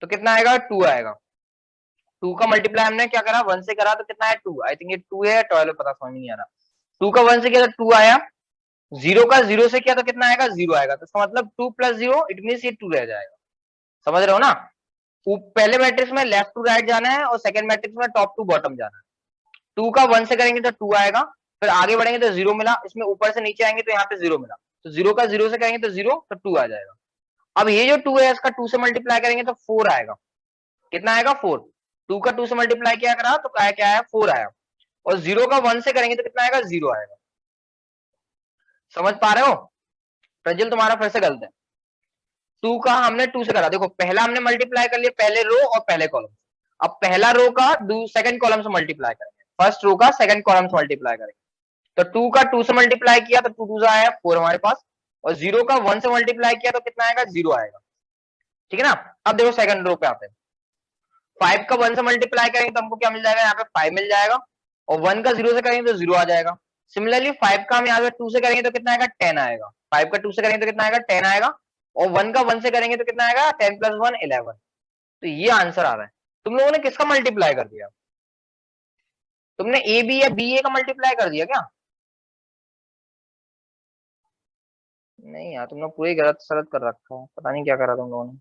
तो कितना आएगा, 2 आएगा। 2 का मल्टीप्लाई हमने क्या करा, 1 से करा, तो कितना है, 2। आई थिंक ये 2 है, 12 पता समझ नहीं आ रहा। 2 का 1 से किया तो 2 आया, 0 का 0 से किया तो कितना आएगा, 0 आएगा। तो इसका मतलब 2 + 0 इट मीन ये 2 रह जाएगा। समझ रहे हो ना, पहले मैट्रिक्स में लेफ्ट टू राइट जाना है और सेकंड मैट्रिक्स में टॉप टू बॉटम जाना है। 2 का 1 से करेंगे तो 2 आएगा, फिर आगे बढ़ेंगे तो 0 मिला, इसमें ऊपर से नीचे आएंगे तो यहाँ पे 0 मिला, तो 0 का 0 से करेंगे तो 0, तो 2 आ जाएगा। अब ये जो 2 है इसका 2 से मल्टीप्लाई करेंगे तो 4 आएगा। कितना आएगा, 4। 2 का 2 से मल्टीप्लाई किया करा तो क्या आया, 4 आया। और 0 का 1 से करेंगे तो कितना आएगा, 0 आएगा। समझ पा रहे हो, प्रज्वल तुम्हारा फिर से गलत है। 2 का हमने 2 से करा, देखो पहला हमने मल्टीप्लाई कर लिया, पहले रो और पहले कॉलम। अब पहला रो का सेकंड कॉलम से मल्टीप्लाई करेंगे, फर्स्ट रो का सेकंड कॉलम से मल्टीप्लाई करेंगे। तो 2 का 2 से मल्टीप्लाई किया तो 2 2 आया 4 हमारे पास, और 0 का 1 से मल्टीप्लाई किया तो कितना आएगा, 0 आएगा, ठीक है ना। अब देखो सेकंड रो पे आते हैं, 5 का 1 से मल्टीप्लाई करेंगे तो हमको क्या मिल जाएगा, यहाँ पे 5 मिल जाएगा, और 1 का 0 से करेंगे तो 0 आ जाएगा। सिमिलरली 5 का हम यहाँ पे 2 से करेंगे तो कितना आएगा, 10 आएगा। 5 का 2 से करेंगे तो कितना आएगा, 10 आएगा, और 1 का 1 से करेंगे तो कितना आएगा, 10 + 1 11। तो ये आंसर आ रहा है। तुम लोगों ने किसका मल्टीप्लाई कर दिया, तुमने ए बी या बी ए का मल्टीप्लाई कर दिया क्या? नहीं यार, तुमने पूरी गलत सलत कर रखा है, पता नहीं क्या करा तुम लोगों ने।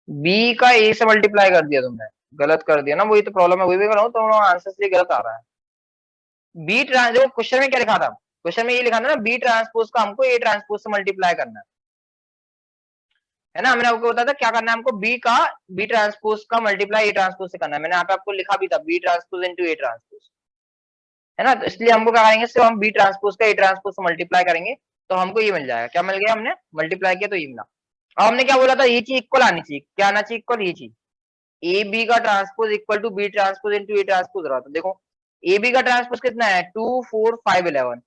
बी का ए से मल्टीप्लाई कर दिया तुमने, गलत कर दिया ना, वही तो प्रॉब्लम है, वही भी कर रहा हूँ, तुम लोग आंसर से गलत आ रहा है। बी ट्रांस, देखो क्वेश्चन में क्या लिखा था, क्वेश्चन में ये लिखा था ना, बी ट्रांसपोज का हमको ए ट्रांसपोज से मल्टीप्लाई करना है ना। मैंने आपको बताया था क्या करना है हमको, बी का बी ट्रांसपोज का मल्टीप्लाई ए ट्रांसपोज से करना है। मैंने यहाँ पे आपको लिखा भी था, B transpose into A transpose, है ना। तो इसलिए हमको क्या करेंगे, सिर्फ हम बी ट्रांसपोज का ए ट्रांसपोज से मल्टीप्लाई करेंगे, तो हमको ये मिल जाएगा। क्या मिल गया, हमने मल्टीप्लाई किया तो ये मिला। अब हमने क्या बोला था, ये चीज इक्वल आनी चाहिए, क्या आना चाहिए, इक्वल। ये चीज ए बी का transpose equal to B transpose into A transpose रहा था। देखो ए बी का ट्रांसपोज कितना है, 2 4 5 11,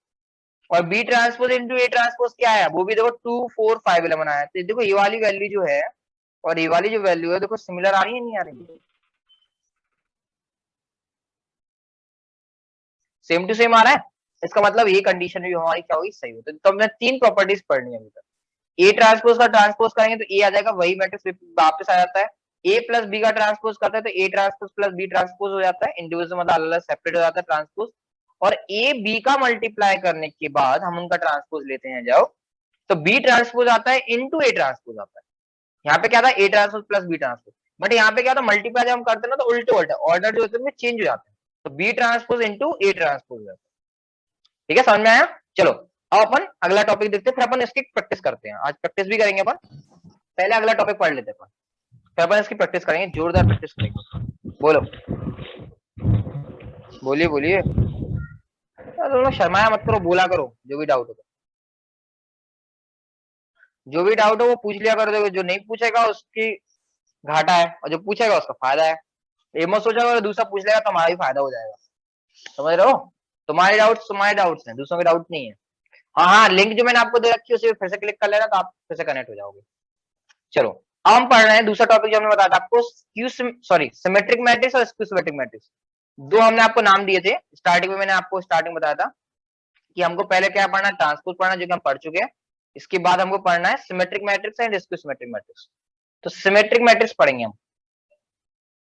और B transpose into A transpose क्या है, वो भी देखो 2 4 5 11 आया। तो देखो ये वाली वैल्यू जो है और ये वाली जो वैल्यू है, देखो सिमिलर आ रही है, नहीं आ रही, सेम टू सेम आ रहा है। इसका मतलब ये कंडीशन भी हमारी क्या होगी, सही होती है। तो हमने 3 प्रॉपर्टीज पढ़नी है अभी तक। ए ट्रांसपोज का ट्रांसपोज करेंगे तो ए आ जाएगा, वही मैट्रिक्स वापस आ जाता है। ए प्लस बी का ट्रांसपोज करते हैं तो A transpose plus B transpose हो जाता है, इंडिविजुअल मतलब अलग अलग सेपरेट हो जाता है ट्रांसपोज। और ए बी का मल्टीप्लाई करने के बाद हम उनका ट्रांसपोज लेते हैं, जाओ, तो बी ट्रांसपोज आता है इंटू ए ट्रांसपोज आता है। यहाँ पे क्या था, A transpose plus B transpose, but यहाँ पे क्या था, मल्टीप्लाई जब हम करते हैं ना तो उल्टे उल्टे ऑर्डर जो होते हैं चेंज हो जाते हैं, तो B transpose into A transpose हो जाता है। ठीक है, समझ में आया। चलो अब अपन अगला टॉपिक देखते हैं, फिर अपन इसकी प्रैक्टिस करते हैं। आज प्रैक्टिस भी करेंगे अपन, पहले अगला टॉपिक पढ़ लेते हैं अपन, फिर अपन इसकी प्रैक्टिस करेंगे, जोरदार प्रैक्टिस करेंगे। बोलो, बोलिए बोलिए, तुम लोग शर्माया मत करो, बोला करो, जो भी डाउट हो, जो भी डाउट हो वो पूछ लिया करो। देखो जो नहीं पूछेगा उसकी घाटा है, और जो पूछेगा उसका फायदा है। ये मत सोचा करो दूसरा पूछ लेगा तो हमारा भी फायदा हो जाएगा, समझ रहे हो। तुम्हारे डाउट्स हैं, दूसरों के डाउट नहीं है। हाँ हाँ, लिंक जो मैंने आपको दे रखी है उसे फिर से क्लिक कर लेना, तो आप फिर से कनेक्ट हो जाओगे। चलो अब हम पढ़ रहे हैं दूसरा टॉपिक जो हमने बताया था आपको, सिमेट्रिक मैट्रिक्स और स्क्यू सिमेट्रिक मैट्रिक्स। दो हमने आपको नाम दिए थे स्टार्टिंग में, मैंने आपको स्टार्टिंग बताया था कि हमको पहले क्या पढ़ना, ट्रांसपोज पढ़ना, जो कि हम पढ़ चुके हैं। इसके बाद हमको पढ़ना है symmetric matrix and skew symmetric matrix. तो सिमेट्रिक मैट्रिक्स पढ़ेंगे हम।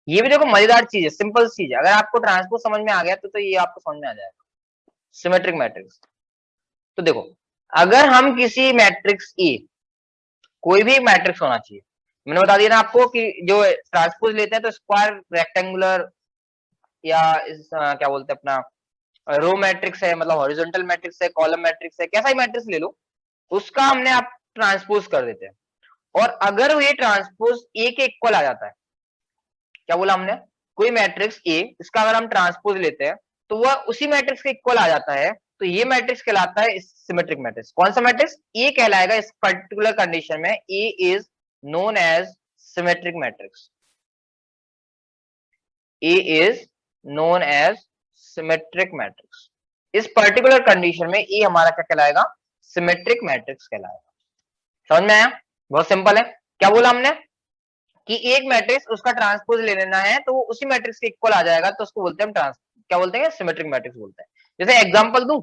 ये भी देखो मजेदार चीज है, सिंपल चीज है, अगर आपको ट्रांसपोज समझ में आ गया तो ये आपको समझ में आ जाएगा। सिमेट्रिक मैट्रिक्स, तो देखो अगर हम किसी मैट्रिक्स ए, कोई भी मैट्रिक्स होना चाहिए, मैंने बता दिया ना आपको कि जो ट्रांसपोज लेते हैं तो स्क्वायर, रेक्टेंगुलर, या क्या बोलते हैं अपना रो मैट्रिक्स है, मतलब हॉरिजॉन्टल मैट्रिक्स है, कॉलम मैट्रिक्स है, कैसा ही मैट्रिक्स ले लो, उसका हमने आप ट्रांसपोज कर देते हैं। और अगर ये ट्रांसपोज ए के इक्वल आ जाता है, क्या बोला हमने, कोई मैट्रिक्स ए, इसका अगर हम ट्रांसपोज लेते हैं तो वह उसी मैट्रिक्स के इक्वल आ जाता है, तो ये मैट्रिक्स कहलाता है सिमेट्रिक मैट्रिक्स। कौन सा मैट्रिक्स, ए कहलाएगा इस पर्टिकुलर कंडीशन में, A is known as symmetric matrix, A is known as symmetric matrix. इस पर्टिकुलर कंडीशन में ए हमारा क्या कहलाएगा, सिमेट्रिक मैट्रिक्स कहलाएगा। समझ में आया, बहुत सिंपल है। क्या बोला हमने कि एक मैट्रिक्स उसका ट्रांसपोज ले लेना है तो वो उसी मैट्रिक्स के इक्वल आ जाएगा, तो उसको बोलते हैं हम क्या बोलते हैं, सिमेट्रिक मैट्रिक्स बोलते हैं। जैसे एग्जांपल दूं,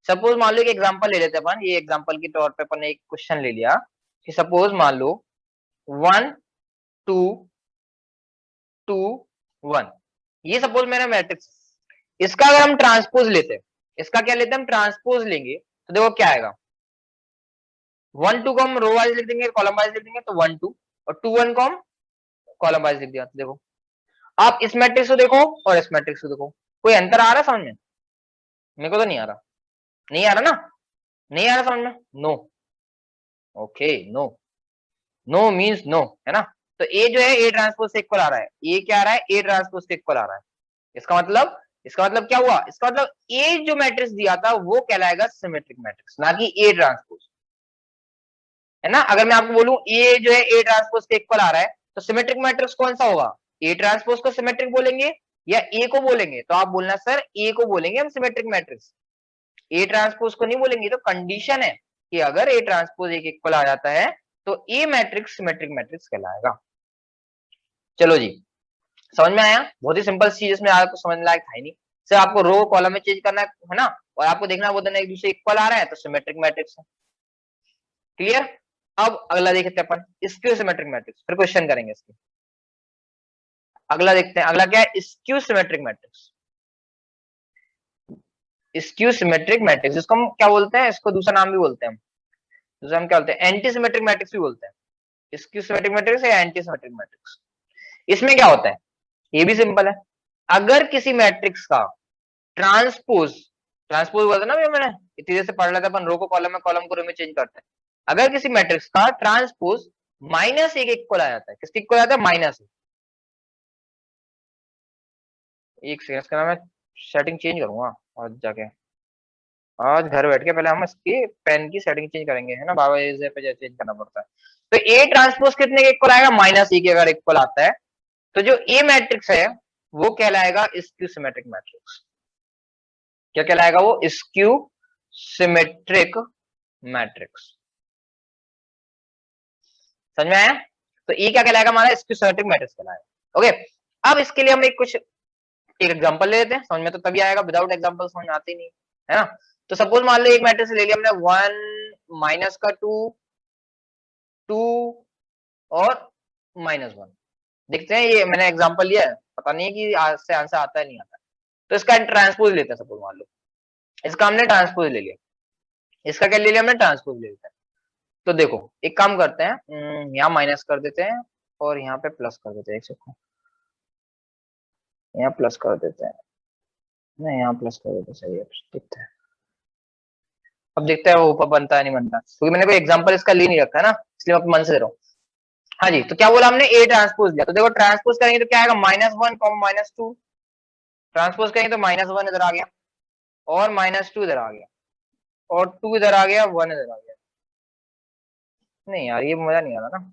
सपोज मान लो एक एग्जांपल ले लेते हैं अपन, ये एग्जांपल के तौर पे अपन ने एक क्वेश्चन ले लिया कि सपोज मान लो 1 2 2 1, ये सपोज मेरा मैट्रिक्स, इसका अगर हम ट्रांसपोज लेते हैं, इसका क्या लेते हैं हम, ट्रांसपोज लेंगे, तो देखो क्या आएगा, 1 2 को हम रो वाइज लिख देंगे, कॉलम वाइज लिख देंगे, तो 1 2, और 2 1 को हम कॉलम वाइज लिख दिया। तो देखो आप इस मैट्रिक्स को देखो और इस मैट्रिक्स को देखो, कोई अंतर आ रहा है समझ में, मेरे को तो नहीं आ रहा, नहीं आ रहा ना, नहीं आ रहा समझ में, no, okay, no, no means no, है ना। तो ए जो है ए ट्रांसपोज से इक्वल आ रहा है, ए क्या आ रहा है, ए ट्रांसपोज से इक्वल आ रहा है। इसका मतलब क्या हुआ, इसका मतलब ए जो मैट्रिक्स दिया था वो कहलाएगा सिमेट्रिक मैट्रिक्स, ना कि ए ट्रांसपोज, है ना। अगर मैं आपको बोलूं ए जो है ए ट्रांसपोज के इक्वल आ रहा है, तो सिमेट्रिक मैट्रिक्स कौन सा होगा, ए ट्रांसपोज को सिमेट्रिक बोलेंगे या ए को बोलेंगे, तो आप बोलना सर ए को बोलेंगे हम सिमेट्रिक मैट्रिक्स, ए ट्रांसपोज को नहीं बोलेंगे। तो कंडीशन है कि अगर ए ट्रांसपोज एक इक्वल आ जाता है तो ए मैट्रिक्स सिमेट्रिक मैट्रिक्स कहलाएगा। चलो जी, समझ में आया, बहुत ही सिंपल चीज, इसमें आपको समझने लायक था ही नहीं, सिर्फ आपको रो कॉलम में चेंज करना है ना, और आपको देखना वो दोनों एक दूसरे इक्वल आ रहा है तो सिमेट्रिक मैट्रिक्स है। क्लियर। अब अगला देखते हैं अपन, स्क्यू सिमेट्रिक मैट्रिक्स, फिर क्वेश्चन करेंगे इसके। अगला देखते हैं, अगला क्या है, skew symmetric matrix. Skew symmetric matrix, इसको हम क्या बोलते हैं, इसको दूसरा नाम भी बोलते हैं हम, दूसरा हम क्या बोलते हैं, एंटी सिमेट्रिक मैट्रिक्स भी बोलते हैं। स्क्यू सिमेट्रिक मैट्रिक्स या एंटी सिमेट्रिक मैट्रिक्स। इसमें क्या होता है, ये भी सिंपल है, अगर किसी मैट्रिक्स का ट्रांसपोज, ट्रांसपोज बोलते ना, मैंने इतनी देर से पढ़ लिया था अपन, रो को कॉलम में, कॉलम को रो में चेंज करते हैं। अगर किसी मैट्रिक्स का ट्रांसपोज माइनस एक इक्वल आ जाता है, किसके इक्वल आता है, माइनस एक सेकंड, इसका मैं सेटिंग चेंज करूंगा आज जाके, आज घर बैठ के पहले हम इसकी पेन की सेटिंग चेंज करेंगे, है ना, बाबा ये पे चेंज करना पड़ता है। तो ए ट्रांसपोज कितने के इक्वल आएगा, माइनस ए के अगर इक्वल आता है, तो जो ए मैट्रिक्स है वो कहलाएगा स्क्यू सिमेट्रिक मैट्रिक्स। क्या कहलाएगा वो, स्क्यू सिमेट्रिक मैट्रिक्स। समझ में आया, तो ए क्या कहलाएगा हमारा, स्क्यू सिमेट्रिक मैट्रिक्स कहलाएगा। ओके, अब इसके लिए हम एक एग्जांपल ले लेते हैं, समझ में तो तभी आएगा, विदाउट एग्जांपल समझ में आते ही नहीं, है ना। तो सपोज मान लो एक मैट्रिक्स ले लिया हमने, 1 माइनस का 2 2 और -1, देखते हैं, ये मैंने एग्जांपल लिया है, पता नहीं है कि आज से आंसर आता है नहीं आता। तो इसका ट्रांसपोज लेते हैं, सपोज मान लो इसका हमने ट्रांसपोज ले लिया, इसका क्या ले लिया हमने, ट्रांसपोज ले लेते हैं। तो देखो एक काम करते हैं, यहाँ माइनस कर देते हैं और यहाँ पे प्लस कर देते हैं, एक सेकंड, यहाँ प्लस कर देते हैं, नहीं यहाँ प्लस कर देते हैं, सही है, देखते हैं, अब देखते हैं वो ऊपर बनता है नहीं बनता, क्योंकि मैंने कोई एग्जांपल इसका ले नहीं रखा है ना, इसलिए मैं मन से दे रहा हूँ। हाँ जी, तो क्या बोला हमने, ए ट्रांसपोज लिया, तो देखो ट्रांसपोज करेंगे तो क्या आएगा, -1 -2, ट्रांसपोज करेंगे तो -1 इधर आ गया और -2 इधर आ गया और 2 इधर आ गया, 1 इधर आ गया। नहीं यार ये मजा नहीं आ रहा ना,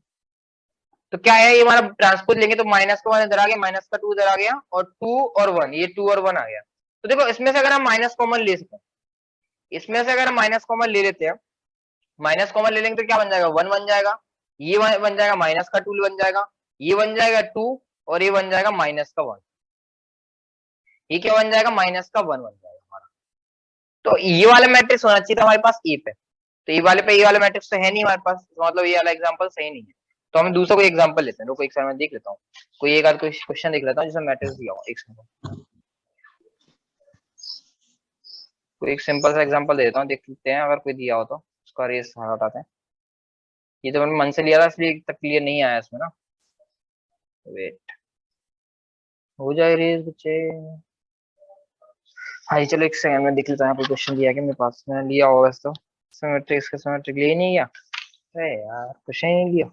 तो क्या है, ये हमारा ट्रांसपोज लेंगे तो -1 इधर आ गया, -2 इधर आ गया और 2 और 1, ये 2 और 1 आ गया। तो देखो इसमें से अगर हम माइनस कॉमन ले सकते हैं, इसमें से अगर हम माइनस कॉमन ले लेते हैं, माइनस कॉमन ले लेंगे तो क्या बन जाएगा, 1 बन जाएगा, ये बन जाएगा माइनस का 2 बन जाएगा, ये बन जाएगा 2 और ये बन जाएगा माइनस का 1, ये क्या बन जाएगा, -1 बन जाएगा हमारा। तो ये वाला मैट्रिक्स होना चाहिए था हमारे पास ए पे, तो तो ये वाले पे ये वाला मैट्रिक्स तो है नहीं हमारे पास, तो मतलब ये वाला एग्जांपल सही नहीं है। तो हम दूसरा कोई एग्जांपल लेते हैं, रुको एक सेकंड में देख लेता हूँ, कोई एक आध कोई क्वेश्चन देख लेता हूँ जिसमें मैट्रिक्स दिया हो। एक सेकंड, कोई एक सिंपल सा एग्जांपल दे देता हूँ, देख लेते हैं अगर कोई दिया हो तो उसका रेस हटाते हैं। ये तो मैंने मन से लिया था इसलिए तक क्लियर नहीं आया इसमें ना, वेट हो जाए रेस बच्चे। हाँ चलो एक सेकंड में देख लेता हूँ कोई क्वेश्चन दिया है कि मेरे पास, मैंने लिया होगा वैसे तो सिमेट्रिक, इसका सिमेट्रिक ले नहीं गया, अरे यार क्वेश्चन ही नहीं लिया।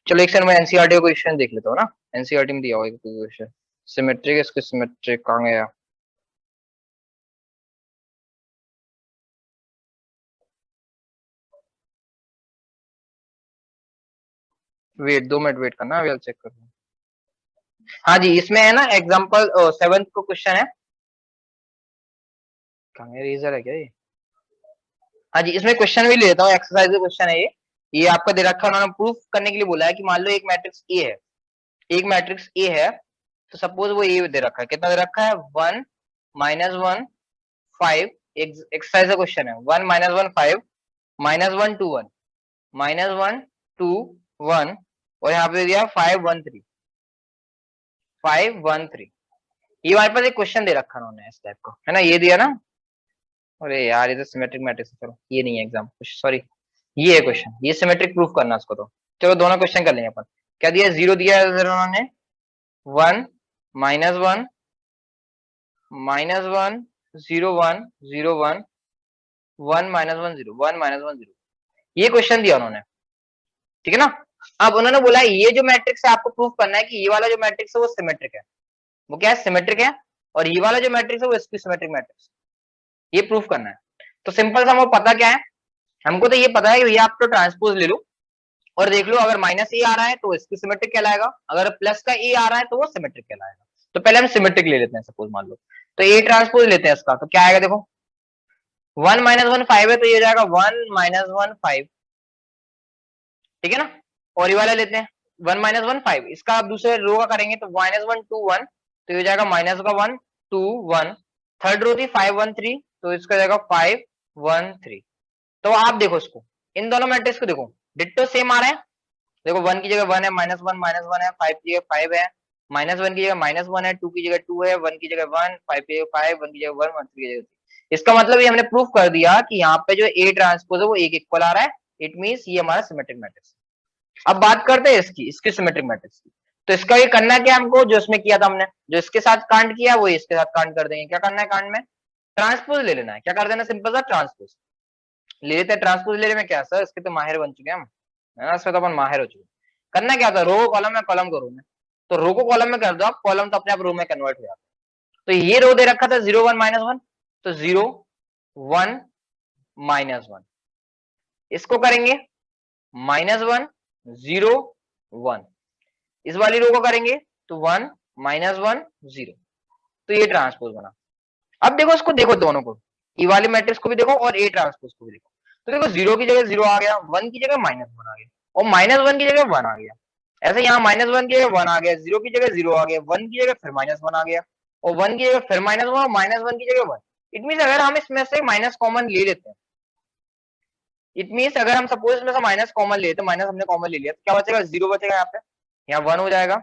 चलो एक सेकंड में एनसीईआरटी का क्वेश्चन देख लेता हूँ ना, एनसीईआरटी में दिया होगा कोई क्वेश्चन सिमेट्रिक, इसका सिमेट्रिक कहाँ गया। वेट 2 मिनट वेट करना, अभी चेक कर लूँ। हाँ जी इसमें है ना एग्जांपल 7th को क्वेश्चन है, कहाँ है रीजर है क्या ये। हाँ जी इसमें क्वेश्चन भी ले लेता हूँ, एक्सरसाइज का क्वेश्चन है ये आपका दे रखा है, उन्होंने प्रूफ करने के लिए बोला है कि मान लो एक मैट्रिक्स ए है, एक मैट्रिक्स ए है, तो सपोज वो ए दे रखा है, कितना दे रखा है 1 -1 5, एक्सरसाइज का क्वेश्चन है 1 -1 5 -1 2 1 -1 2 1 और यहाँ पे दिया 5 1 3 5 1 3। ये हमारे पास एक क्वेश्चन दे रखा है उन्होंने इस टाइप का, है ना, ये दिया ना, अरे यार ये तो सिमेट्रिक मैट्रिक्स है, चलो ये नहीं है एग्जाम, सॉरी ये है क्वेश्चन, ये सिमेट्रिक प्रूफ करना है उसको। तो चलो दोनों क्वेश्चन कर लेंगे अपन। क्या दिया, 0 दिया है उन्होंने, 1 -1 -1 0 1 0 1 1 -1 0 1 -1 0, ये क्वेश्चन दिया उन्होंने, ठीक है ना। अब उन्होंने बोला ये जो मैट्रिक्स है आपको प्रूफ करना है कि ये वाला जो मैट्रिक्स है वो सिमेट्रिक है, वो क्या है सिमेट्रिक है, और ये वाला जो मैट्रिक्स है वो इसकी सिमेट्रिक मैट्रिक्स, ये प्रूफ करना है। तो सिंपल सा हमको पता क्या है, हमको तो ये पता है कि भैया आप तो ट्रांसपोज ले लो और देख लो, अगर माइनस ए आ रहा है तो इसकी सिमेट्रिक कहलाएगा, अगर प्लस का ए आ रहा है तो वो सिमेट्रिक कहलाएगा। तो पहले हम सिमेट्रिक ले लेते हैं, सपोज मान लो तो ए ट्रांसपोज लेते हैं इसका, तो क्या आएगा देखो 1 -1 5 है तो ये हो जाएगा 1 -1 5, ठीक है ना। और ये वाला लेते हैं 1 -1 5, इसका आप दूसरे रो का करेंगे तो -1 2 1, तो ये हो जाएगा -1 2 1, थर्ड रो थी 5 1 3, तो इसका जाएगा 5 1 3। तो आप देखो इसको, इन दोनों मैट्रिक्स को देखो डिट्टो सेम आ रहा है, देखो 1 की जगह 1 है, -1 है, 5 की जगह 5 है, -1 की जगह -1 है, 2 की जगह 2 है, 1 की जगह 1, 5 की जगह 5, 1 की जगह 1, 1 की जगह 3। इसका मतलब ये हमने प्रूफ कर दिया कि यहाँ पे जो ए ट्रांसपोज है वो एक इक्वल आ रहा है, इट मींस ये हमारा सिमेट्रिक मैट्रिक्स। अब बात करते हैं इसकी सिमेट्रिक मैट्रिक्स की। तो इसका ये करना क्या हमको, जो इसमें किया था हमने, जो इसके साथ कांड किया वो इसके साथ कांड कर देंगे। क्या करना है कांड में, ट्रांसपोज ले लेना है, क्या कर देना, सिंपल सा ट्रांसपोज ले लेते हैं। ट्रांसपोज लेने में क्या सर, इसके तो माहिर बन चुके हैं हम, है ना, इसमें तो अपन माहिर हो चुके हैं। करना क्या था, रो को कॉलम में, कॉलम को रो में, तो रो को कॉलम में कर दो आप, कॉलम तो अपने आप रो में कन्वर्ट हो जाता है। तो ये रो दे रखा था 0 1 -1, तो 0 1 -1, इसको करेंगे -1 0 1, इस वाली रो को करेंगे तो 1 -1 0, तो ये ट्रांसपोज बना। अब देखो इसको, देखो दोनों को, ई वाली मैट्रिक्स को भी देखो और ए ट्रांसपोज को भी देखो। तो देखो 0 की जगह 0 आ गया, 1 की जगह -1 आ गया, और -1 की जगह 1 आ गया। ऐसे यहाँ -1 की जगह 1 आ गया, 0 की जगह 0 आ गया, 1 की जगह फिर -1 आ गया, और 1 की जगह फिर -1 और -1 की जगह 1। इट मीन अगर हम इसमें से माइनस कॉमन ले लेते हैं, इट मीन अगर हम सपोज इसमें से माइनस कॉमन लेते, माइनस हमने कॉमन ले लिया, तो क्या बचेगा, 0 बचेगा, यहाँ पे यहाँ 1 हो जाएगा,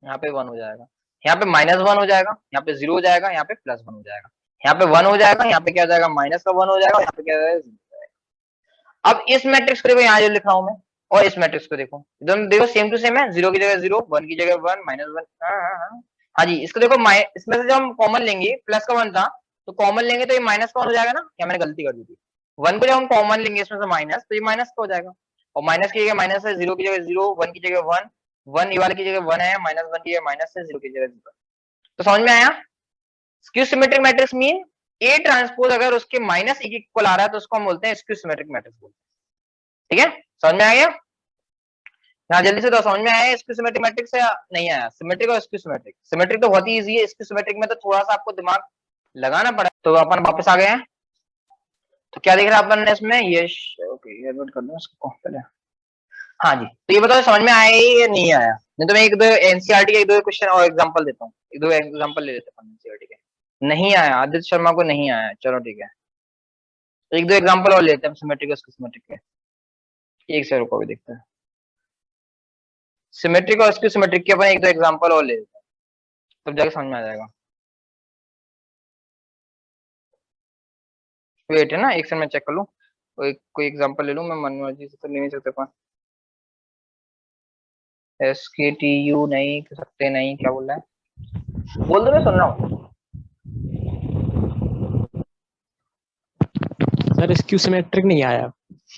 यहाँ पे 1 हो जाएगा, यहाँ पे -1 हो जाएगा, यहाँ पे 0 हो जाएगा, यहाँ पे +1 हो जाएगा, यहाँ पे 1 हो जाएगा, यहाँ पे क्या हो जाएगा -1 हो जाएगा, यहाँ पे क्या हो जाएगा 0 हो जाएगा। अब इस मैट्रिक्स को देखो, यहाँ जो लिख रहा हूं मैं, और इस मैट्रिक्स को देखो, दोनों देखो सेम टू सेम है, 0 की जगह 0, 1 की जगह 1, -1, हाँ जी। इसको देखो, इसमें से जब हम कॉमन लेंगे, प्लस का 1 था तो कॉमन लेंगे तो ये माइनस का हो जाएगा ना, क्या मैंने गलती कर दी थी, 1 को जब हम कॉमन लेंगे इसमें से माइनस, तो ये माइनस का हो जाएगा, और माइनस की जगह माइनस है, 0 की जगह 0, 1 की जगह 1, 1 ये वाले की जगह 1 है, -1 की जगह माइनस है, 0 की जगह 0। तो समझ में आया, skew symmetric matrix mean A transpose अगर उसके माइनस एक इक्वल आ रहा है तो उसको हम बोलते हैं स्क्यू सिमेट्रिक मैट्रिक्स बोलते हैं, ठीक है, समझ में आ गया। यहाँ जल्दी से तो समझ में आया स्क्यू सिमेट्रिक मैट्रिक्स या नहीं आया, सिमेट्रिक और स्क्यू सिमेट्रिक। सिमेट्रिक तो बहुत ही इजी है, स्क्यू सिमेट्रिक में तो थोड़ा सा आपको दिमाग लगाना पड़ा। तो अपन वापस आ गए हैं, तो क्या देख रहा है अपन ने इसमें, ये ओके एडमिट कर दूं इसको पहले। हाँ जी, तो ये बताओ समझ में आया या नहीं आया, नहीं तो मैं एक दो एनसीईआरटी के एक दो क्वेश्चन और एग्जांपल देता हूँ, एक दो एग्जांपल ले लेते हैं एनसीईआरटी के। नहीं आया, आदित्य शर्मा को नहीं आया, चलो ठीक है। एक दो एग्जांपल और लेते हैं सिमेट्रिक और सिमेट्रिक के। एक से रुको भी देखते हैं, सिमेट्रिक और सिमेट्रिक के अपन एक दो एग्जांपल और ले लेते हैं, तब जाके समझ में आ जाएगा। वेट है ना, एक सेकंड में चेक कर लूं, कोई एग्जांपल ले लूं मैं, मनमर्जी से तो ले नहीं सकते अपन। SKTU नहीं कर सकते, नहीं क्या बोल रहा है, बोल दो मैं सुन रहा हूँ। सर स्क्यू सिमेट्रिक नहीं आया।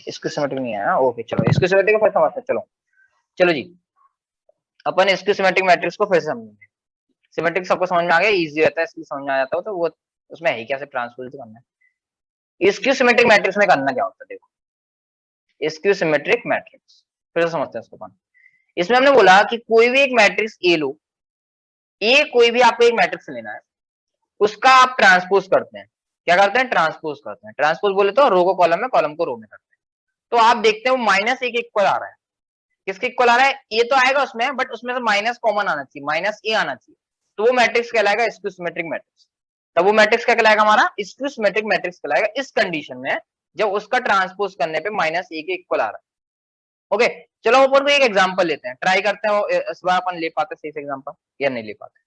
इसको सिमेट्रिक नहीं आया, ओके चलो इसको सिमेट्रिक को फिर समझते हैं। चलो चलो जी, अपन इसको सिमेट्रिक मैट्रिक्स को फिर समझेंगे। सिमेट्रिक सबको समझ में आ गया, इजी रहता है इसलिए समझ में आ जाता हो, तो वो उसमें है ही क्या, से ट्रांसपोज करना है। इसको सिमेट्रिक मैट्रिक्स में करना क्या होता है, देखो इसको सिमेट्रिक मैट्रिक्स फिर से समझते हैं इसको अपन। इसमें हमने बोला कि कोई भी एक मैट्रिक्स ए लो, ए कोई भी आपको एक मैट्रिक्स लेना है, उसका आप ट्रांसपोज करते हैं। क्या करते हैं, ट्रांसपोज करते हैं। ट्रांसपोज बोले तो रो को कॉलम में, कॉलम को रो में करते हैं। तो आप देखते हैं वो माइनस ए के इक्वल आ रहा है, किसके इक्वल आ रहा है, ये तो आएगा उसमें, बट उसमें से माइनस कॉमन आना चाहिए, माइनस ए आना चाहिए, तो वो मैट्रिक्स कहलाएगा स्क्यू सिमेट्रिक मैट्रिक्स। तब वो मैट्रिक्स क्या कहलाएगा, हमारा स्क्यू सिमेट्रिक मैट्रिक्स कहलाएगा इस कंडीशन में, जब उसका ट्रांसपोज करने पे माइनस ए के इक्वल आ रहा है। ओके चलो अपन को एक एग्जांपल लेते हैं, ट्राई करते हैं इस बार अपन ले पाते सही से एग्जांपल या नहीं ले पाते।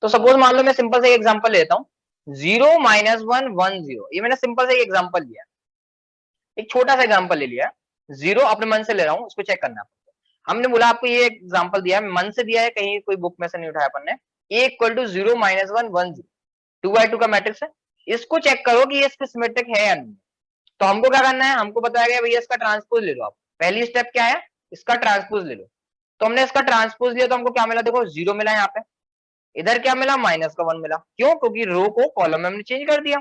तो सपोज मान लो मैं सिंपल से एक एग्जांपल लेता हूँ, 0 -1 1 0, ये मैंने सिंपल से एक एग्जांपल लिया, एक छोटा सा एग्जांपल ले लिया, 0 अपने मन से ले रहा हूँ, उसको चेक करना है। हमने बोला आपको ये एग्जांपल दिया है, मन से दिया है, कहीं कोई बुक में से नहीं उठाया अपन ने। a इक्वल टू 0 -1 1 0, 2x2 का मैट्रिक्स है, इसको चेक करो कि ये इसके सिमेट्रिक है या नहीं। तो हमको क्या करना है, हमको बताया गया भैया इसका ट्रांसपोज ले लो आप। पहली स्टेप क्या है, इसका ट्रांसपोज ले लो। तो हमने इसका ट्रांसपोज लिया, तो हमको क्या मिला, देखो 0 मिला यहाँ पे, इधर क्या मिला, माइनस का 1 मिला। क्यों, क्योंकि रो को कॉलम में हमने चेंज कर दिया।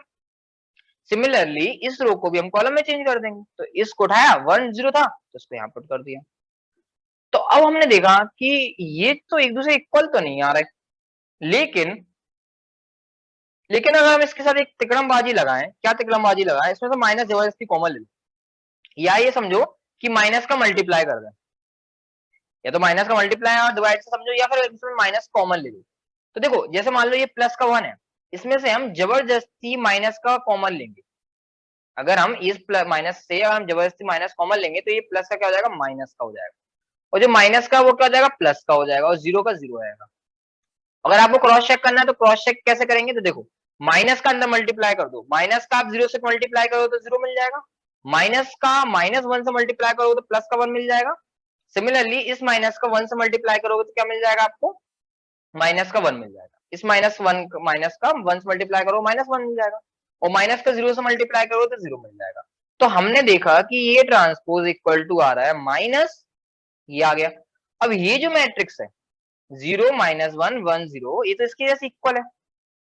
सिमिलरली इस रो को भी हम कॉलम में चेंज कर देंगे, तो इसको उठाया 1 0 था तो इसको यहाँ पुट कर दिया। तो अब हमने देखा कि ये तो एक दूसरे इक्वल तो नहीं आ रहा है, लेकिन अगर हम इसके साथ एक तिकड़मबाजी लगाएं, क्या तिकड़मबाजी लगाएं, इसमें से माइनस जबरदस्ती कॉमन ले लो, या ये समझो कि माइनस का मल्टीप्लाई कर दें, या तो माइनस का मल्टीप्लाई और डिवाइड से समझो, या फिर इसमें माइनस कॉमन ले लो। तो देखो जैसे मान लो ये प्लस का 1 है, इसमें से हम जबरदस्ती माइनस का कॉमन लेंगे। अगर हम इस माइनस से अगर हम जबरदस्ती माइनस कॉमन लेंगे, तो ये प्लस का क्या हो जाएगा, माइनस का हो जाएगा, और जो माइनस का वो क्या हो जाएगा, प्लस का हो जाएगा, और 0 का 0 आएगा। अगर आपको क्रॉस चेक करना है तो क्रॉस चेक कैसे करेंगे, तो देखो माइनस का अंदर मल्टीप्लाई कर दो, माइनस का आप 0 से मल्टीप्लाई करो तो 0 मिल जाएगा, माइनस का -1 से मल्टीप्लाई करो तो प्लस का 1 मिल जाएगा। सिमिलरली इस माइनस का 1 से मल्टीप्लाई करोगे तो क्या मिल जाएगा आपको, माइनस का 1 मिल जाएगा। इस माइनस का 1 से मल्टीप्लाई करो -1 मिल जाएगा, और माइनस का 0 से मल्टीप्लाई करो तो 0 मिल जाएगा। तो हमने देखा कि ये ट्रांसपोज इक्वल टू आ रहा है माइनस, ये आ गया। अब ये जो मैट्रिक्स है 0 -1 1 0, ये तो इसके जैसे इक्वल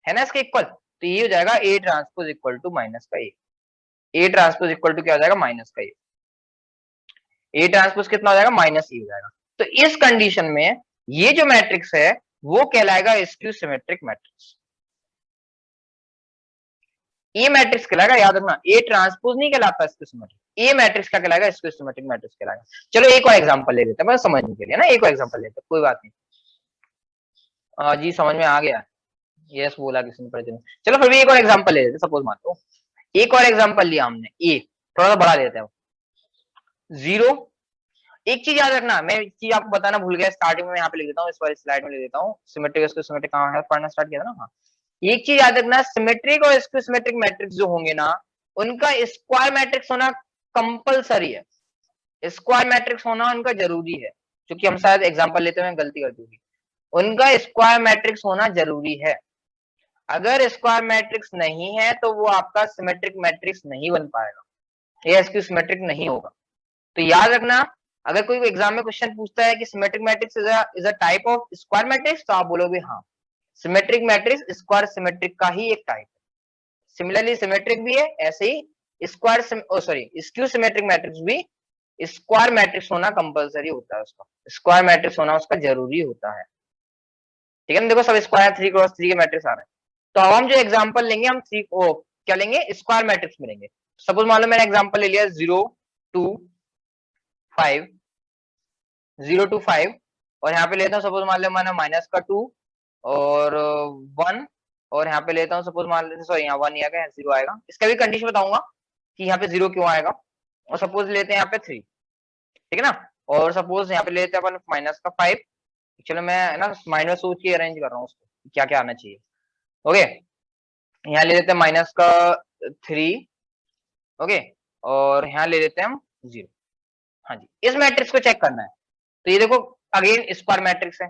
है ना, इसके इक्वल, तो ये हो जाएगा A transpose equal to minus का A ट्रांसपोज इक्वल टू क्या हो जाएगा, माइनस का A ट्रांसपोज कितना हो जाएगा, माइनस E हो जाएगा। तो इस कंडीशन में ये जो मैट्रिक्स है वो कहलाएगा स्क्यू सिमेट्रिक मैट्रिक्स। ए मैट्रिक्स कहलाएगा, याद रखना, ए ट्रांसपोज नहीं कहलाता स्क्यू सिमेट्रिक, ए मैट्रिक्स क्या कहलाएगा, स्क्यू सिमेट्रिक मैट्रिक्स कहलाएगा। चलो एक और एग्जांपल ले लेते हैं, बस समझने के लिए ना, एक और एग्जांपल लेते हैं, कोई बात नहीं। जी समझ में आ गया, यस बोला किसी ने पढ़े। चलो फिर भी एक और एग्जांपल ले लेते हैं, सपोज मान लो एक और एग्जांपल लिया हमने, ए थोड़ा सा बड़ा लेते हैं, 0। एक चीज याद रखना, मैं एक चीज आपको बताना भूल गया, स्टार्टिंग में यहाँ पे लिख देता हूँ, इस बार स्लाइड में लिख देता हूँ, सिमेट्रिक स्क्यू सिमेट्रिक कहाँ है, पढ़ना स्टार्ट किया था ना। हाँ, एक चीज याद रखना, सिमेट्रिक और स्क्यू सिमेट्रिक मैट्रिक्स जो होंगे ना, उनका स्क्वायर मैट्रिक्स होना कंपलसरी है, स्क्वायर मैट्रिक्स होना उनका जरूरी है, क्योंकि हम शायद एग्जांपल लेते हुए गलती कर दी, उनका स्क्वायर मैट्रिक्स होना जरूरी है। अगर स्क्वायर मैट्रिक्स नहीं है तो वो आपका सिमेट्रिक मैट्रिक्स नहीं बन पाएगा, ये स्क्यू सिमेट्रिक नहीं होगा। तो याद रखना, अगर कोई एग्जाम में क्वेश्चन पूछता है कि symmetric matrix is a type of square matrix, तो आप बोलोगे हाँ, सिमेट्रिक मैट्रिक्स स्क्वायर सिमेट्रिक का ही एक टाइप है। सिमिलरली सिमेट्रिक भी है, ऐसे ही स्क्वायर स्क्यू सिमेट्रिक मैट्रिक्स भी स्क्वायर मैट्रिक्स होना कंपलसरी होता है, उसका स्क्वायर मैट्रिक्स होना उसका जरूरी होता है, ठीक है ना। देखो सब स्क्वायर 3x3 के मैट्रिक्स आ रहे हैं, तो अब हम जो एग्जांपल लेंगे हम क्या लेंगे, स्क्वायर मैट्रिक्स में लेंगे। सपोज मान लो मैंने एग्जांपल ले लिया 0 2 5 0 2 5, और यहाँ पे लेता हूँ सपोज मान लो मैंने माइनस का 2 और 1, और यहाँ पे लेता हूँ सपोज मान लो, सॉरी यहाँ 1 आ गया, 0 आएगा। इसका भी कंडीशन बताऊंगा, कि यहाँ पे 0 क्यों आएगा, और सपोज लेते हैं यहाँ पे 3, ठीक है ना, और सपोज यहाँ पे लेते हैं अपन माइनस का 5, चलो मैं ना माइंड में सोच के अरेंज कर रहा हूँ उसको क्या क्या आना चाहिए। ओके, यहाँ ले लेते हैं माइनस का 3, ओके, और यहाँ ले लेते हैं हम 0। हाँ जी, इस मैट्रिक्स को चेक करना है। तो ये देखो अगेन स्क्वायर मैट्रिक्स है।